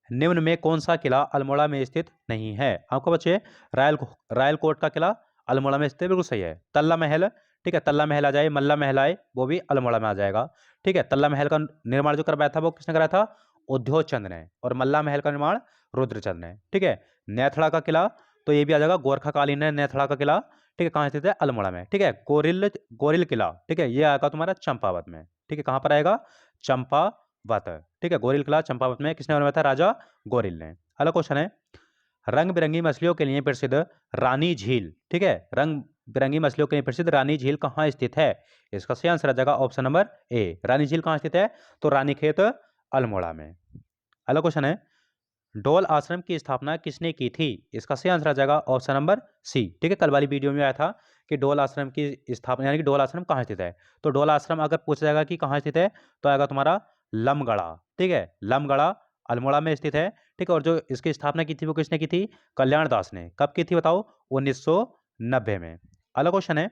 निम्न में कौन सा किला अल्मोड़ा में स्थित नहीं है? आपको बच्चे रायल कोट का किला अल्मोड़ा में स्थित है, बिल्कुल सही है। तल्ला महल, ठीक है, तल्ला महल आ जाए, मल्ला महल आए, वो भी अल्मोड़ा में आ जाएगा। ठीक है, तल्ला महल का निर्माण जो करवाया था वो किसने कराया था? उद्योग चंद ने। और मल्ला महल का निर्माण रुद्रचंद ने। ठीक है, नेथड़ा का किला तो ये भी आ जाएगा, गोरखाकालीन है नेथड़ा का किला। ठीक है, कहाँ स्थित है? अल्मोड़ा में। ठीक है, गोरिल किला, ठीक है, ये आएगा तुम्हारा चंपावत में। ठीक है, कहाँ पर आएगा? चंपावत। ठीक है, गोरिल किला चंपावत में किसने बनवाया था? राजा गोरिल ने। अगला क्वेश्चन है, रंग बिरंगी मछलियों के लिए प्रसिद्ध रानी झील, ठीक है, रंग बिरंगी मछलियों के लिए प्रसिद्ध रानी झील कहाँ स्थित है? इसका सही आंसर आ जाएगा ऑप्शन नंबर ए। रानी झील कहाँ स्थित है? तो रानीखेत अल्मोड़ा में। अगला क्वेश्चन है, डोल आश्रम की स्थापना किसने की थी? इसका सही आंसर आ जाएगा ऑप्शन नंबर सी। ठीक है, कल वाली वीडियो में आया था कि डोल आश्रम की स्थापना, यानी कि डोल आश्रम कहाँ स्थित है। तो डोल आश्रम अगर पूछा जाएगा कि कहाँ स्थित है तो आएगा तुम्हारा लमगढ़ा। ठीक है, लमगढ़ा अल्मोड़ा में स्थित है। ठीक है, और जो इसकी स्थापना की थी वो किसने की थी? कल्याण दास ने। कब की थी बताओ? 1990 में। अगला क्वेश्चन है,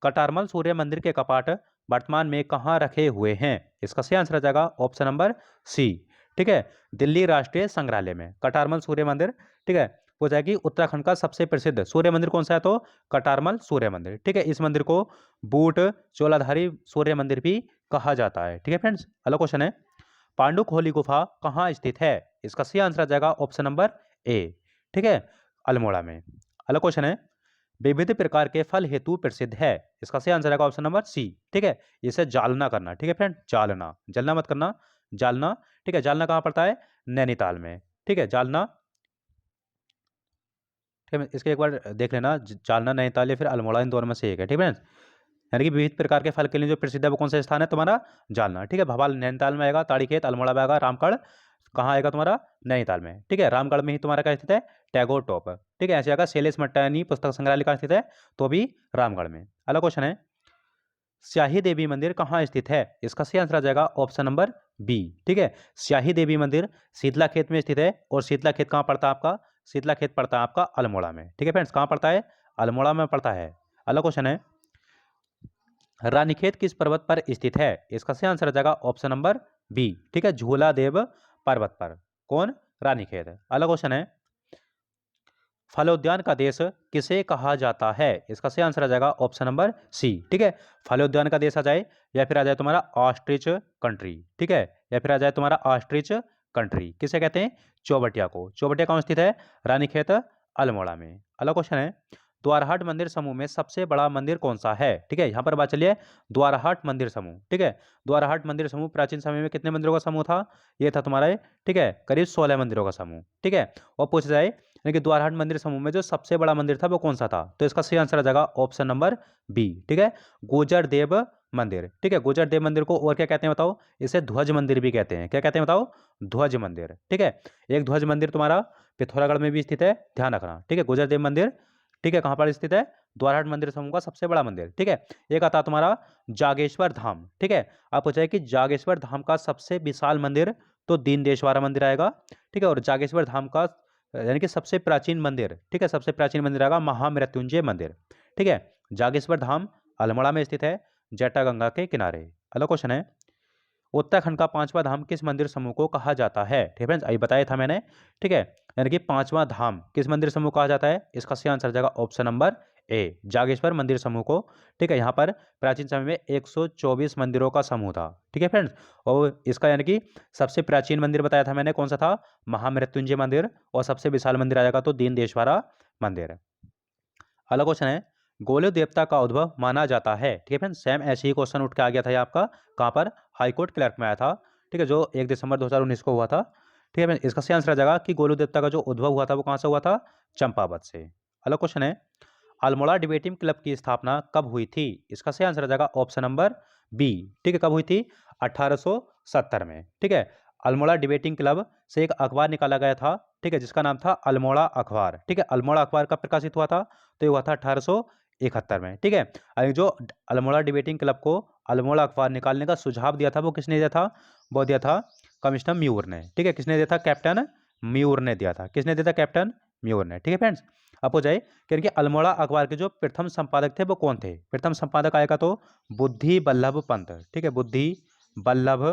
कटारमल सूर्य मंदिर के कपाट वर्तमान में कहाँ रखे हुए हैं? इसका सही आंसर आ जाएगा ऑप्शन नंबर सी। ठीक है, दिल्ली राष्ट्रीय संग्रहालय में कटारमल सूर्य मंदिर। ठीक है, हो जाएगी उत्तराखंड का सबसे प्रसिद्ध सूर्य मंदिर कौन सा है? तो कटारमल सूर्य मंदिर। ठीक है, इस मंदिर को बूट चोलाधारी सूर्य मंदिर भी कहा जाता है। ठीक है फ्रेंड्स, अगला क्वेश्चन है, पांडुखोली गुफा कहाँ स्थित है? इसका सही आंसर आ जाएगा ऑप्शन नंबर ए। ठीक है, अल्मोड़ा में। अगला क्वेश्चन है, विविध प्रकार के फल हेतु प्रसिद्ध है। इसका सही आंसर आएगा ऑप्शन नंबर सी। ठीक है, इसे जालना करना। ठीक है फ्रेंड, जालना, जलना मत करना, जालना। ठीक है, जालना कहाँ पड़ता है? नैनीताल में। ठीक है, जालना। ठीक है, इसके एक बार देख लेना, जालना, नैनीताल या फिर अल्मोड़ा, इन दोनों में से एक है। ठीक है फ्रेंड्स, यानी कि विविध प्रकार के फल के लिए जो प्रसिद्ध है वो कौन सा स्थान है तुम्हारा? जालना। ठीक है, भवाल नैनीताल में आएगा, ताड़ीखेत अल्मोड़ा में आएगा, रामगढ़ कहाँ आएगा तुम्हारा? नैनीताल में। ठीक है, रामगढ़ में ही तुम्हारा क्या स्थित है? टैगोर टॉप। ठीक है, ऐसे आएगा, शैलेश मट्टानी पुस्तक संग्रहालय कहाँ स्थित है? तो भी रामगढ़ में। अगला क्वेश्चन है, स्याही देवी मंदिर कहाँ स्थित है? इसका सही आंसर आ जाएगा ऑप्शन नंबर बी। ठीक है, स्याही देवी मंदिर शीतला खेत में स्थित है। और शीतला खेत कहाँ पड़ता है आपका? शीतला खेत पड़ता है आपका अल्मोड़ा में। ठीक है फ्रेंड्स, कहाँ पड़ता है? अल्मोड़ा में पड़ता है। अगला क्वेश्चन है, रानीखेत किस पर्वत पर स्थित है? इसका सही आंसर आ जाएगा ऑप्शन नंबर बी। ठीक है, झूला देव पर्वत पर। कौन? रानीखेत। अगला क्वेश्चन है, फलोद्यान का देश किसे कहा जाता है? इसका सही आंसर आ जाएगा ऑप्शन नंबर सी। ठीक है, फलोद्यान का देश आ जाए, या फिर आ जाए तुम्हारा ऑस्ट्रिच कंट्री। ठीक है, या फिर आ जाए तुम्हारा ऑस्ट्रिच कंट्री। किसे कहते हैं? चौबटिया को। चौबटिया कहाँ स्थित है? रानीखेत अल्मोड़ा में। अगला क्वेश्चन है, द्वारहाट मंदिर समूह में सबसे बड़ा मंदिर कौन सा है? ठीक है, यहाँ पर बात चलिए द्वारहाट मंदिर समूह। ठीक है, द्वारहाट मंदिर समूह प्राचीन समय में कितने मंदिरों का समूह था? ये था तुम्हारा, ठीक है, करीब 16 मंदिरों का समूह। ठीक है, और पूछा जाए यानी कि द्वारहाट मंदिर समूह में जो सबसे बड़ा मंदिर था वो कौन सा था? तो इसका सही आंसर आ जाएगा ऑप्शन नंबर बी। ठीक है, गुर्जर देव मंदिर, ठीक है। गुर्जर देव मंदिर को और क्या कहते हैं बताओ? इसे ध्वज मंदिर भी कहते हैं। क्या कहते हैं बताओ? ध्वज मंदिर, ठीक है। एक ध्वज मंदिर तुम्हारा पिथौरागढ़ में भी स्थित है, ध्यान रखना, ठीक है। गुर्जर देव मंदिर, ठीक है, कहाँ पर स्थित है? द्वारहाट मंदिर समूह का सबसे बड़ा मंदिर, ठीक है। एक आता तुम्हारा जागेश्वर धाम, ठीक है। आप पूछा कि जागेश्वर धाम का सबसे विशाल मंदिर, तो दीनदेशवारा मंदिर आएगा, ठीक है। और जागेश्वर धाम का यानी कि सबसे प्राचीन मंदिर, ठीक है, सबसे प्राचीन मंदिर आएगा महामृत्युंजय मंदिर, ठीक है। जागेश्वर धाम अल्मोड़ा में स्थित है, जटागंगा के किनारे। अगला क्वेश्चन है, उत्तराखंड का पांचवा धाम किस मंदिर समूह को कहा जाता है? ठीक है फ्रेंड्स, अभी बताया था मैंने, ठीक है। यानी कि पांचवा धाम किस मंदिर समूह कहा जाता है? इसका सही आंसर जाएगा ऑप्शन नंबर ए, जागेश्वर मंदिर समूह को, ठीक है। यहाँ पर प्राचीन समय में 124 मंदिरों का समूह था, ठीक है फ्रेंड्स। और इसका यानी कि सबसे प्राचीन मंदिर बताया था मैंने, कौन सा था? महामृत्युंजय मंदिर। और सबसे विशाल मंदिर आएगा तो दीनदेशवारा मंदिर। अगला क्वेश्चन है, गोलु देवता का उद्भव माना जाता है, ठीक है फ्रेंड्स। सेम ऐसे ही क्वेश्चन उठ के आ गया था ये आपका, कहाँ पर? हाईकोर्ट क्लर्क में आया था, ठीक है, जो 1 दिसंबर 2019 को हुआ था, ठीक है फ्रेंड्स। इसका सही आंसर आ जाएगा कि गोलु देवता का जो उद्भव हुआ था वो कहाँ से हुआ था? चंपावत से। अगला क्वेश्चन है, अल्मोड़ा डिबेटिंग क्लब की स्थापना कब हुई थी? इसका सही आंसर आ जाएगा ऑप्शन नंबर बी, ठीक है। कब हुई थी? 1870 में, ठीक है। अल्मोड़ा डिबेटिंग क्लब से एक अखबार निकाला गया था, ठीक है, जिसका नाम था अल्मोड़ा अखबार, ठीक है। अल्मोड़ा अखबार कब प्रकाशित हुआ था? तो ये हुआ था 1871 में, ठीक है। जो अल्मोड़ा डिबेटिंग क्लब को अल्मोड़ा अखबार निकालने का सुझाव दिया था वो किसने दिया था? वो दिया था कमिश्नर म्यूर ने, ठीक है। किसने दिया था? कैप्टन म्यूर ने दिया था। किसने दिया था? कैप्टन म्यूर ने, ठीक है फ्रेंड्स। अब हो जाए कि अल्मोड़ा अखबार के जो प्रथम संपादक थे वो कौन थे? प्रथम संपादक आएगा तो बुद्धि बल्लभ पंत, ठीक है, बुद्धि बल्लभ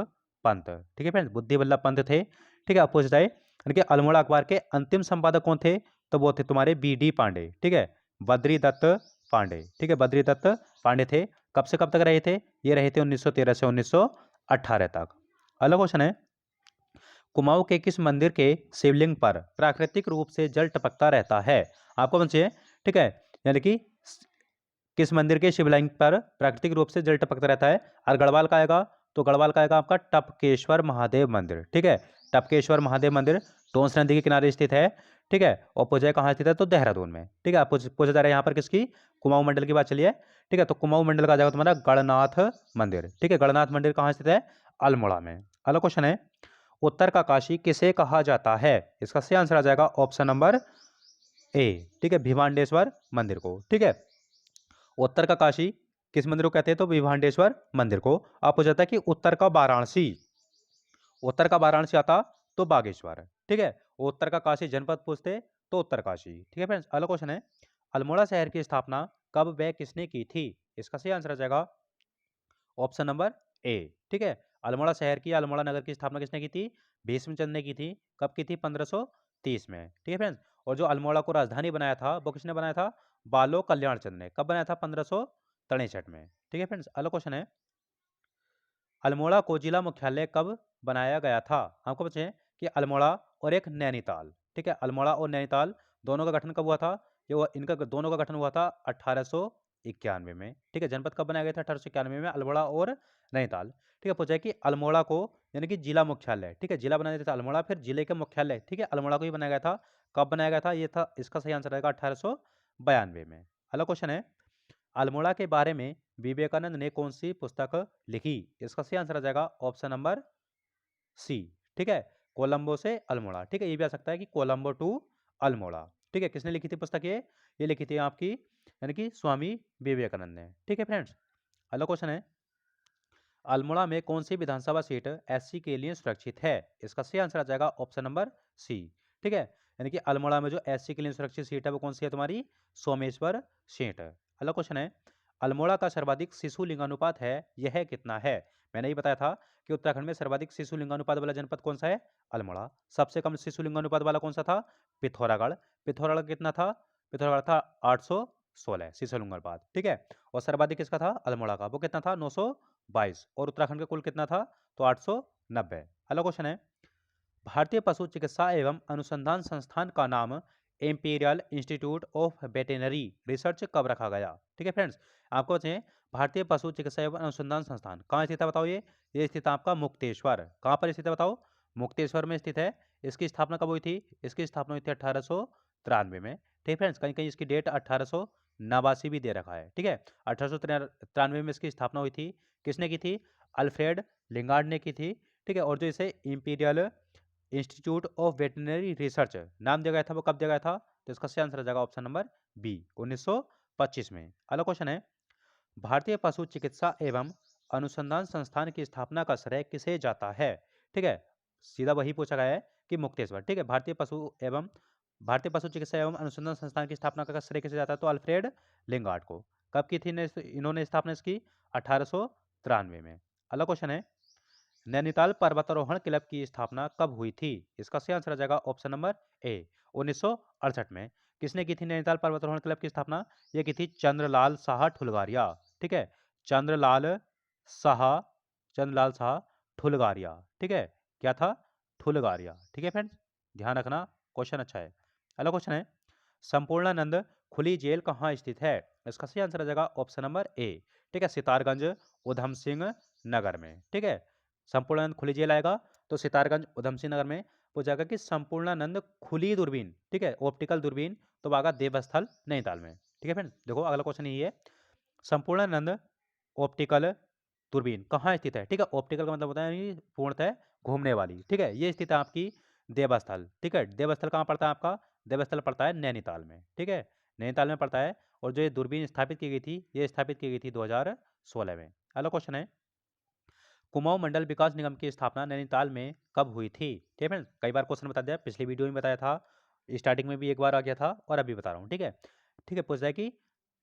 पंत, ठीक है फ्रेंड्स, बुद्धि बल्लभ पंत थे, ठीक है। अब पूछ जाए यानी कि अल्मोड़ा अखबार के अंतिम संपादक कौन थे? तो वो थे तुम्हारे बी.डी. पांडे, ठीक है, बद्री दत्त पांडे, ठीक है, बद्री दत्त पांडे थे। कब से कब तक रहे थे? ये रहे थे 1913 से 1918 तक। अगला क्वेश्चन है, कुमाऊं के किस मंदिर के शिवलिंग पर प्राकृतिक रूप से जल टपकता रहता है? आपको बच्चे, ठीक है, यानी कि किस मंदिर के शिवलिंग पर प्राकृतिक रूप से जल टपकता रहता है? और गढ़वाल का आएगा तो गढ़वाल का आएगा आपका टपकेश्वर महादेव मंदिर, ठीक है। टपकेश्वर महादेव मंदिर टोंस नदी के किनारे स्थित है, ठीक है। और पूजा कहाँ स्थित है? तो देहरादून में, ठीक है। पूछा जा रहा है यहाँ पर किसकी? कुमाऊं मंडल की बात चलिए, ठीक है। तो कुमाऊं मंडल का आ जाएगा तुम्हारा गणनाथ मंदिर, ठीक है। गणनाथ मंदिर कहाँ स्थित है? अल्मोड़ा में। अगला क्वेश्चन है, उत्तर का काशी किसे कहा जाता है? इसका सही आंसर आ जाएगा ऑप्शन नंबर ए, ठीक है, भिवांडेश्वर मंदिर को, ठीक है। उत्तर का काशी किस मंदिर को कहते हैं? तो भिवांडेश्वर मंदिर को। आप हो जाता है कि उत्तर का वाराणसी, उत्तर का वाराणसी आता तो बागेश्वर, ठीक है। उत्तर का काशी जनपद पूछते तो उत्तरकाशी, ठीक है फ्रेंड्स। अगला क्वेश्चन है, अल्मोड़ा शहर की स्थापना कब व किसने की थी? इसका सही आंसर आ जाएगा ऑप्शन नंबर ए, ठीक है। अल्मोड़ा शहर की, अल्मोड़ा नगर की स्थापना किसने की थी? भीष्मचंद ने की थी। कब की थी? 1530 में, ठीक है फ्रेंड्स। और जो अल्मोड़ा को राजधानी बनाया था वो किसने बनाया था? बालो कल्याण चंद ने। कब बनाया था? 1563 में, ठीक है फ्रेंड्स। अगला क्वेश्चन है, अल्मोड़ा को जिला मुख्यालय कब बनाया गया था? आपको बच्चे कि अल्मोड़ा और एक नैनीताल, ठीक है, अल्मोड़ा और नैनीताल दोनों का गठन कब हुआ था? इनका दोनों का गठन हुआ था 1891 में, ठीक है। जनपद कब बनाया गया था? 1891 में, अल्मोड़ा और नैनीताल, ठीक है। पूछा है कि अल्मोड़ा को यानी कि जिला मुख्यालय, ठीक है, जिला बनाया गया था अल्मोड़ा, फिर जिले का मुख्यालय, ठीक है, अल्मोड़ा को ही बनाया गया था। कब बनाया गया था? ये था, इसका सही आंसर रहेगा 1892 में। अगला क्वेश्चन है, अल्मोड़ा के बारे में विवेकानंद ने कौन सी पुस्तक लिखी? इसका सही आंसर आ जाएगा ऑप्शन नंबर सी, ठीक है, कोलंबो से अल्मोड़ा, ठीक है। ये भी आ सकता है कि कोलंबो टू अल्मोड़ा, ठीक है। किसने लिखी थी पुस्तक? ये लिखी थी आपकी यानी कि स्वामी विवेकानंद ने, ठीक है फ्रेंड्स। अगला क्वेश्चन है, अल्मोड़ा में कौन सी विधानसभा सीट एससी के लिए सुरक्षित है? इसका सही आंसर आ जाएगा ऑप्शन नंबर सी, ठीक है। यानी कि अल्मोड़ा में जो एससी के लिए सुरक्षित सीट है वो कौन सी है तुम्हारी? सोमेश्वर सीट। अगला क्वेश्चन है, अल्मोड़ा का सर्वाधिक शिशु लिंगानुपात है, यह कितना है? मैंने ही बताया था कि उत्तराखंड में सर्वाधिक शिशु लिंगानुपात वाला जनपद कौन सा है? अल्मोड़ा। सबसे कम शिशु लिंगानुपात वाला कौन सा था? पिथौरागढ़। पिथौरागढ़ कितना था? पिथौरागढ़ था 816 शिशु लिंगानुपात, ठीक है। और सर्वाधिक किसका था? अल्मोड़ा का। वो कितना था? 922। और उत्तराखंड का कुल कितना था? तो 890। अगला क्वेश्चन है, भारतीय पशु चिकित्सा एवं अनुसंधान संस्थान का नाम imperial institute of veterinary research कब रखा गया? ठीक है फ्रेंड्स, आपको बच्चे भारतीय पशु चिकित्सा एवं अनुसंधान संस्थान कहाँ स्थित है बताओ? ये स्थित है आपका मुक्तेश्वर। कहाँ पर स्थित है बताओ? मुक्तेश्वर में स्थित है। इसकी स्थापना कब हुई थी? इसकी स्थापना हुई थी 1893 में, ठीक है फ्रेंड्स। कहीं कहीं इसकी डेट नवासी भी दे रखा है, ठीक है। 1893 में इसकी स्थापना हुई थी। किसने की थी? अल्फ्रेड लिंगार्ड ने की थी, ठीक है। और जो इसे imperial institute of veterinary research नाम दिया गया था, वो कब दिया गया था? तो इसका सही आंसर हो जाएगा ऑप्शन नंबर बी, 1925 में। अगला क्वेश्चन है, भारतीय पशु चिकित्सा एवं अनुसंधान संस्थान की स्थापना का श्रेय किसे जाता है? ठीक है, सीधा वही पूछा गया है कि मुक्तेश्वर, ठीक है। भारतीय पशु चिकित्सा एवं अनुसंधान संस्थान की स्थापना का श्रेय किसे जाता है? तो अल्फ्रेड लिंगार्ड को। कब की थी इन्होंने स्थापना इसकी? 1893 में। अगला क्वेश्चन है, नैनीताल पर्वतारोहण क्लब की स्थापना कब हुई थी? इसका सही आंसर आ जाएगा ऑप्शन नंबर ए, 1968 में। किसने की थी नैनीताल पर्वतारोहण क्लब की स्थापना? ये की थी चंद्रलाल शाह ठुलगारिया, ठीक है। चंद्रलाल शाह चंद्रलाल शाह ठुलगारिया, ठीक है। क्या था? ठुलगारिया, ठीक है फ्रेंड्स, ध्यान रखना, क्वेश्चन अच्छा है। अगला क्वेश्चन है, संपूर्णानंद खुली जेल कहाँ स्थित है? इसका सही आंसर आ जाएगा ऑप्शन नंबर ए, ठीक है, सितारगंज उधम सिंह नगर में, ठीक है। संपूर्णानंद खुली जेल आएगा तो सितारगंज उधम सिंह नगर में। पूछेगा कि संपूर्णानंद खुली दूरबीन, ठीक है, ऑप्टिकल दूरबीन, तो आएगा देवस्थल नैनीताल में, ठीक है फ्रेंड। देखो अगला क्वेश्चन यही है, संपूर्णानंद ऑप्टिकल दूरबीन कहाँ स्थित है? ठीक है, ऑप्टिकल का मतलब होता है पूर्णतः घूमने वाली, ठीक है। ये स्थित है आपकी देवस्थल, ठीक है। देवस्थल कहाँ पड़ता है आपका? देवस्थल पड़ता है नैनीताल में, ठीक है, नैनीताल में पड़ता है। और जो ये दूरबीन स्थापित की गई थी, ये स्थापित की गई थी 2016 में। अगला क्वेश्चन है, कुमाऊं मंडल विकास निगम की स्थापना नैनीताल में कब हुई थी? ठीक है फ्रेंड्स, कई बार क्वेश्चन बता दिया, पिछली वीडियो में बताया था, स्टार्टिंग में भी एक बार आ गया था और अभी बता रहा हूँ, ठीक है। ठीक है, पूछ रहा है कि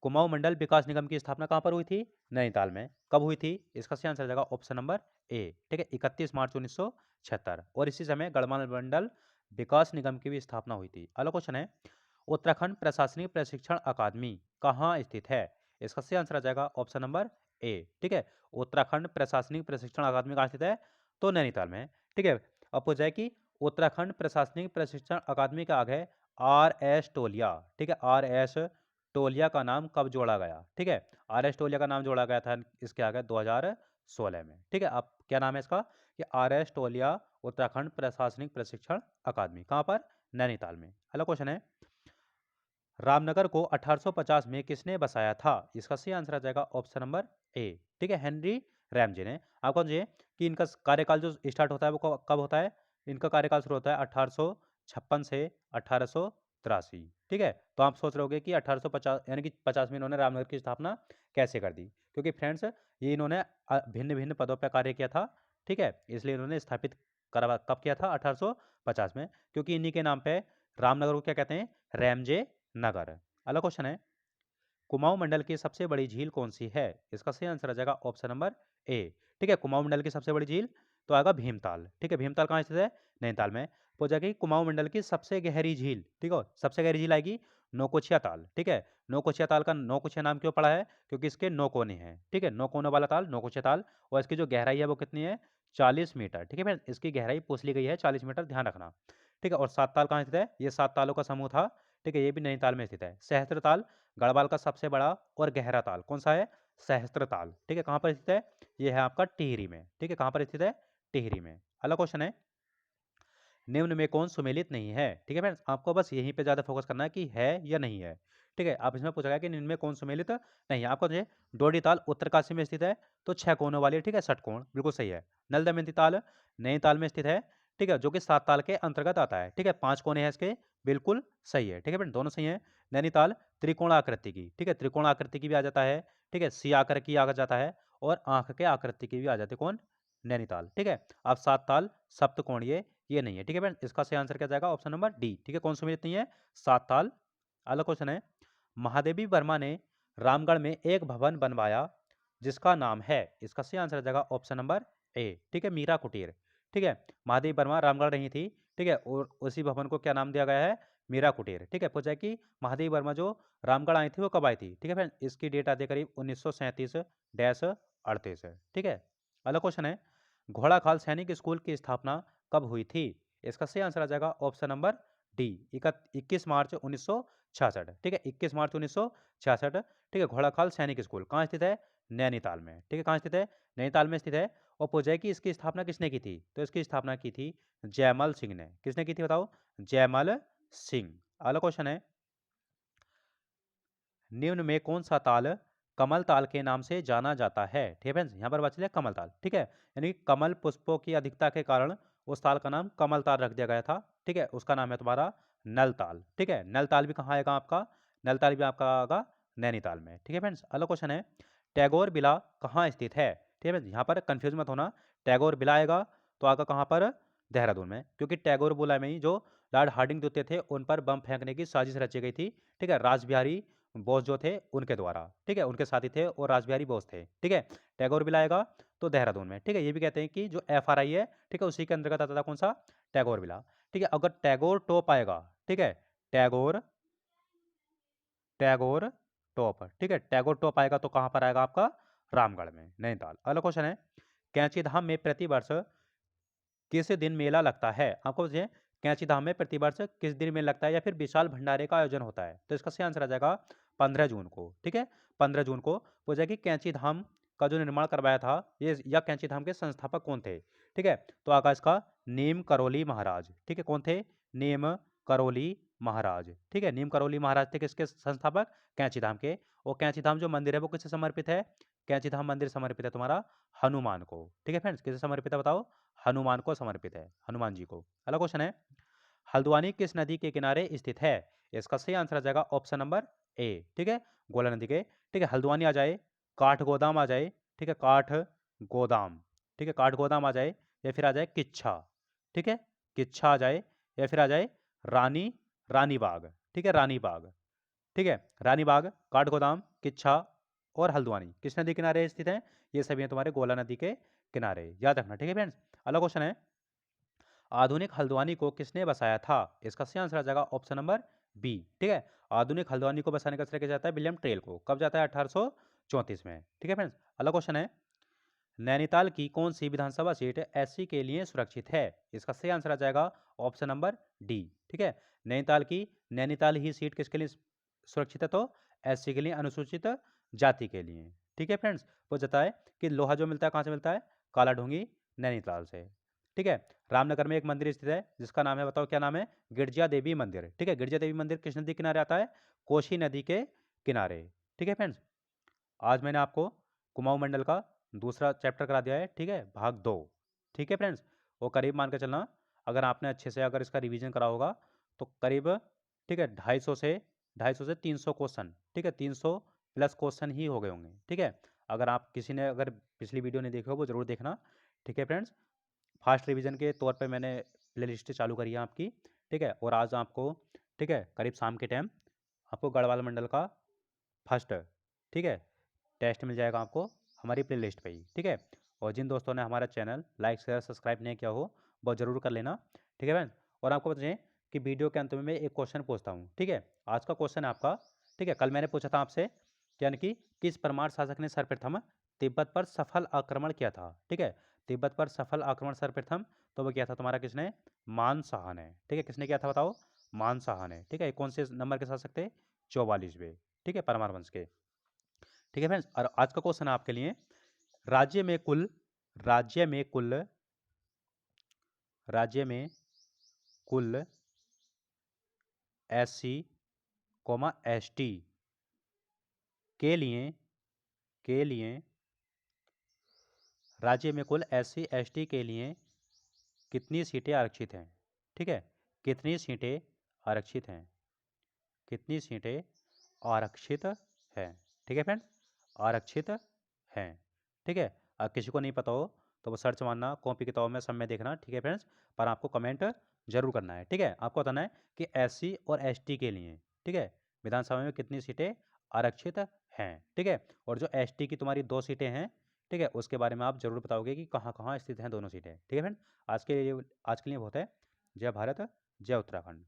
कुमाऊं मंडल विकास निगम की स्थापना कहाँ पर हुई थी? नैनीताल में। कब हुई थी? इसका सही आंसर जाएगा ऑप्शन नंबर ए, ठीक है, 31 मार्च 1976। और इसी समय गढ़वाल मंडल विकास निगम की भी स्थापना हुई थी। अगला क्वेश्चन है, उत्तराखंड प्रशासनिक प्रशिक्षण अकादमी कहाँ स्थित है? इसका सही आंसर आ जाएगा ऑप्शन नंबर ए, ठीक है, उत्तराखंड प्रशासनिक प्रशिक्षण अकादमी कहाँ स्थित है? तो नैनीताल में, ठीक है। अब पूछा है कि उत्तराखंड प्रशासनिक प्रशिक्षण अकादमी के आगे आर एस टोलिया, ठीक है, आर एस टोलिया का नाम कब जोड़ा गया? ठीक है, आर एस टोलिया का नाम जोड़ा गया था इसके आगे 2016 में, ठीक है। अब क्या नाम है इसका? कि आर एस टोलिया उत्तराखंड प्रशासनिक प्रशिक्षण अकादमी, कहाँ पर? नैनीताल में। अगला क्वेश्चन है, रामनगर को 1850 में किसने बसाया था? इसका सही आंसर आ जाएगा ऑप्शन नंबर ए, ठीक है, हेनरी रैमजे ने। आपको समझिए कि इनका कार्यकाल जो स्टार्ट होता है वो कब होता है? इनका कार्यकाल शुरू होता है 1856 से 1883, ठीक है। तो आप सोच रहे होगे कि 1850 यानी कि 50 में इन्होंने रामनगर की स्थापना कैसे कर दी? क्योंकि फ्रेंड्स, ये इन्होंने भिन्न भिन्न पदों पर कार्य किया था, ठीक है, इसलिए इन्होंने स्थापित करा कब किया था? 1850 में, क्योंकि इन्हीं के नाम पे रामनगर को क्या कहते हैं? रैमजे नगर। अगला क्वेश्चन है, कुमाऊं मंडल की सबसे बड़ी झील कौन सी है? इसका सही आंसर आ जाएगा ऑप्शन नंबर ए, ठीक है, कुमाऊं मंडल की सबसे बड़ी झील तो आएगा भीमताल, ठीक है। भीमताल कहाँ स्थित है? नैनीताल में। पूछा कि कुमाऊं मंडल की सबसे गहरी झील, ठीक है, सबसे गहरी झील आएगी नौकुचिया ताल, ठीक है। नौकुचिया ताल का नौकुचिया नाम क्यों पड़ा है? क्योंकि इसके 9 कोने हैं, ठीक है, 9 कोनों वाला ताल नौकुचिया ताल। और इसकी जो गहराई है वो कितनी है? 40 मीटर, ठीक है फ्रेंड, इसकी गहराई पूछ ली गई है 40 मीटर, ध्यान रखना, ठीक है। और 7 ताल कहाँ स्थित है? ये 7 तालों का समूह था, ठीक है, ये भी नैनीताल में स्थित है। सहस्त्र ताल गढ़वाल का सबसे बड़ा और गहरा ताल कौन सा है? सहस्त्र ताल, ठीक है, कहाँ पर स्थित है? ये है आपका टिहरी में, ठीक है, कहाँ पर स्थित है? टिहरी में। अगला क्वेश्चन है, निम्न में कौन सुमेलित नहीं है? ठीक है फ्रेंड्स, आपको बस यहीं पे ज्यादा फोकस करना है कि है या नहीं है, ठीक है। आप इसमें पूछा गया कि निम्न में कौन सुमेलित नहीं है, आपको जो डोडी ताल उत्तरकाशी में स्थित है, तो 6 कोनों वाली, ठीक है, षटकोण, बिल्कुल सही है। नल दमयंती ताल नैनीताल में स्थित है, ठीक है, जो कि 7 ताल के अंतर्गत आता है, ठीक है, 5 कोने हैं इसके, बिल्कुल सही है, ठीक है फ्रेंड, दोनों सही है। नैनीताल त्रिकोण आकृति की, ठीक है, त्रिकोण आकृति की भी आ जाता है, ठीक है, सी आकर की आ जाता है, और आंख के आकृति की भी आ जाती है, कौन? नैनीताल, ठीक है। अब 7 ताल सप्तकोणीय ये नहीं है, ठीक है फ्रेंड, इसका सही आंसर क्या जाएगा? ऑप्शन नंबर डी, ठीक है, कौन सी नहीं है? 7 ताल। अगला क्वेश्चन है, महादेवी वर्मा ने रामगढ़ में एक भवन बनवाया जिसका नाम है, इसका सही आंसर आ जाएगा ऑप्शन नंबर ए, ठीक है, मीरा कुटीर, ठीक है। महादेवी वर्मा रामगढ़ रही थी, ठीक है, और उसी भवन को क्या नाम दिया गया है? मीरा कुटीर, ठीक है। पूछा है कि महादेवी वर्मा जो रामगढ़ आई थी वो कब आई थी? ठीक है फ्रेंड, इसकी डेट आती है करीब 1937-38, ठीक है। अगला क्वेश्चन है, घोड़ाखाल सैनिक स्कूल की स्थापना कब हुई थी? इसका सही आंसर आ जाएगा ऑप्शन नंबर डी, 21 मार्च 1966, ठीक है, 21 मार्च 1966, ठीक है। घोड़ाखाल सैनिक स्कूल कहाँ स्थित है? नैनीताल में, ठीक है, कहाँ स्थित है? नैनीताल में स्थित है। और पूछा है कि इसकी स्थापना किसने की थी? तो इसकी स्थापना की थी जयमल सिंह ने। किसने की थी बताओ? जयमल सिंह। अगला क्वेश्चन है, निम्न में कौन सा ताल कमल ताल के नाम से जाना जाता है? ठीक है फ्रेंड्स, यहाँ पर बात चलिए कमल ताल। ठीक है, यानी कमल पुष्पों की अधिकता के कारण उस ताल का नाम कमल ताल रख दिया गया था। ठीक है, उसका नाम है तुम्हारा नल ताल। ठीक है, नल ताल भी कहाँ आएगा आपका? नल ताल भी आपका आएगा नैनीताल में। ठीक है फ्रेंड्स, अगला क्वेश्चन है, टैगोर विला कहाँ स्थित है? ठीक है, यहाँ पर कंफ्यूज मत होना, टैगोर विला आएगा तो आएगा कहाँ पर? देहरादून में, क्योंकि टैगोर विला में ही जो लॉर्ड हार्डिंग द्वितीय थे उन पर बम फेंकने की साजिश रची गई थी। ठीक है, रासबिहारी बोस जो थे उनके द्वारा। ठीक है, उनके साथी थे और रासबिहारी बोस थे। ठीक है, टैगोर विला आएगा तो देहरादून में। ठीक है, ये भी कहते हैं कि जो FRI है, ठीक है, उसी के अंतर्गत आता था कौन सा? टैगोर विला। ठीक है, अगर टैगोर टॉप आएगा, ठीक है, टैगोर टैगोर टॉप, ठीक है, टैगोर टॉप आएगा तो कहाँ पर आएगा आपका? रामगढ़ में, नैनीताल। अगला क्वेश्चन है, कैंची धाम में प्रतिवर्ष किस दिन मेला लगता है? आपको बताइए, कैंची धाम में प्रतिवर्ष किस दिन मेला लगता है या फिर विशाल भंडारे का आयोजन होता है? तो इसका सही आंसर आ जाएगा 15 जून को। ठीक है, 15 जून को पूछा कि कैंची धाम का जो निर्माण करवाया था ये, या कैंची धाम के संस्थापक कौन थे? ठीक है, तो आगा इसका नीम करोली महाराज। ठीक है, कौन थे? नीम करोली महाराज। ठीक है, नीम करोली महाराज थे किसके संस्थापक? कैंची धाम के। और कैंची धाम जो मंदिर है वो किसे समर्पित है? कैंची धाम मंदिर समर्पित है तुम्हारा हनुमान को। ठीक है फ्रेंड्स, किसे समर्पित है बताओ? हनुमान को समर्पित है, हनुमान जी को। अगला क्वेश्चन है, हल्द्वानी किस नदी के किनारे स्थित है? इसका सही आंसर आ जाएगा ऑप्शन नंबर ए। ठीक है, गोला नदी के। ठीक है, हल्द्वानी आ जाए, काठ गोदाम आ जाए, ठीक है, काठ गोदाम, ठीक है, काठ गोदाम आ जाए, या फिर आ जाए किच्छा। ठीक है, किच्छा आ जाए, या फिर आ जाए रानी रानी बाग। ठीक है, रानी बाग। ठीक है, रानी बाग, काठ गोदाम, किच्छा और हल्द्वानी किस नदी किनारे स्थित है? ये सभी हैं तुम्हारे गोला नदी के किनारे, याद रखना। ठीक है फ्रेंड्स, अगला क्वेश्चन है, आधुनिक हल्द्वानी को किसने बसाया था? इसका सही आंसर आ जाएगा ऑप्शन नंबर बी। ठीक है, आधुनिक हल्द्वानी को बसाने का श्रेय किया जाता है विलियम टेल को। कब जाता है? 1834 में। ठीक है फ्रेंड्स, अगला क्वेश्चन है, नैनीताल की कौन सी विधानसभा सीट SC के लिए सुरक्षित है? इसका सही आंसर आ जाएगा ऑप्शन नंबर डी। ठीक है, नैनीताल की, नैनीताल ही सीट किसके लिए सुरक्षित है? तो SC के लिए, अनुसूचित जाति के लिए। ठीक है फ्रेंड्स, वो जाता है कि लोहा जो मिलता है कहाँ से मिलता है? काला ढूंगी नैनीताल से। ठीक है, रामनगर में एक मंदिर स्थित है जिसका नाम है, बताओ क्या नाम है? गिरजा देवी मंदिर। ठीक है, गिरजा देवी मंदिर किस नदी किनारे आता है? कोसी नदी के किनारे। ठीक है फ्रेंड्स, आज मैंने आपको कुमाऊं मंडल का दूसरा चैप्टर करा दिया है। ठीक है, भाग 2। ठीक है फ्रेंड्स, वो करीब मान के चलना, अगर आपने अच्छे से अगर इसका रिवीजन करा होगा तो करीब, ठीक है, 250 से 300 क्वेश्चन, ठीक है, 300 प्लस क्वेश्चन ही हो गए होंगे। ठीक है, अगर आप किसी ने अगर पिछली वीडियो नहीं देखी हो वो जरूर देखना। ठीक है फ्रेंड्स, फास्ट रिवीजन के तौर पे मैंने प्ले लिस्ट चालू करी है आपकी। ठीक है, और आज आपको, ठीक है, करीब शाम के टाइम आपको गढ़वाल मंडल का फर्स्ट, ठीक है, टेस्ट मिल जाएगा आपको हमारी प्ले लिस्ट पर ही। ठीक है, और जिन दोस्तों ने हमारा चैनल लाइक शेयर सब्सक्राइब नहीं किया हो वो ज़रूर कर लेना। ठीक है फ्रेंड्स, और आपको बताएं कि वीडियो के अंत में मैं एक क्वेश्चन पूछता हूँ। ठीक है, आज का क्वेश्चन है आपका, ठीक है, कल मैंने पूछा था आपसे, यानी कि किस परमार शासक ने सर्वप्रथम तिब्बत पर सफल आक्रमण किया था? ठीक है, तिब्बत पर सफल आक्रमण सर्वप्रथम तो वो किया था तुम्हारा किसने? मान शाह ने। ठीक है, किसने किया था बताओ? मान शाह ने। ठीक है, ये कौन से नंबर के शासक थे? 44वें। ठीक है, परमार वंश के। ठीक है फ्रेंड्स, और आज का क्वेश्चन है आपके लिए, राज्य में कुल राज्य में कुल राज्य में कुल SC, ST के लिए राज्य में कुल SC ST के लिए कितनी सीटें आरक्षित हैं? ठीक है, कितनी सीटें आरक्षित हैं? कितनी सीटें आरक्षित हैं? ठीक है फ्रेंड, आरक्षित हैं। ठीक है, किसी को नहीं पता हो तो वो सर्च मारना कॉपी किताब में, सब में देखना। ठीक है फ्रेंड्स, पर आपको कमेंट जरूर करना है। ठीक है, आपको बताना है कि SC और ST के लिए, ठीक है, विधानसभा में कितनी सीटें आरक्षित हैं। ठीक है, और जो ST की तुम्हारी 2 सीटें हैं, ठीक है, उसके बारे में आप जरूर बताओगे कि कहाँ कहाँ स्थित हैं दोनों सीटें। ठीक है फ्रेंड, आज के लिए बहुत है। जय भारत, जय उत्तराखंड।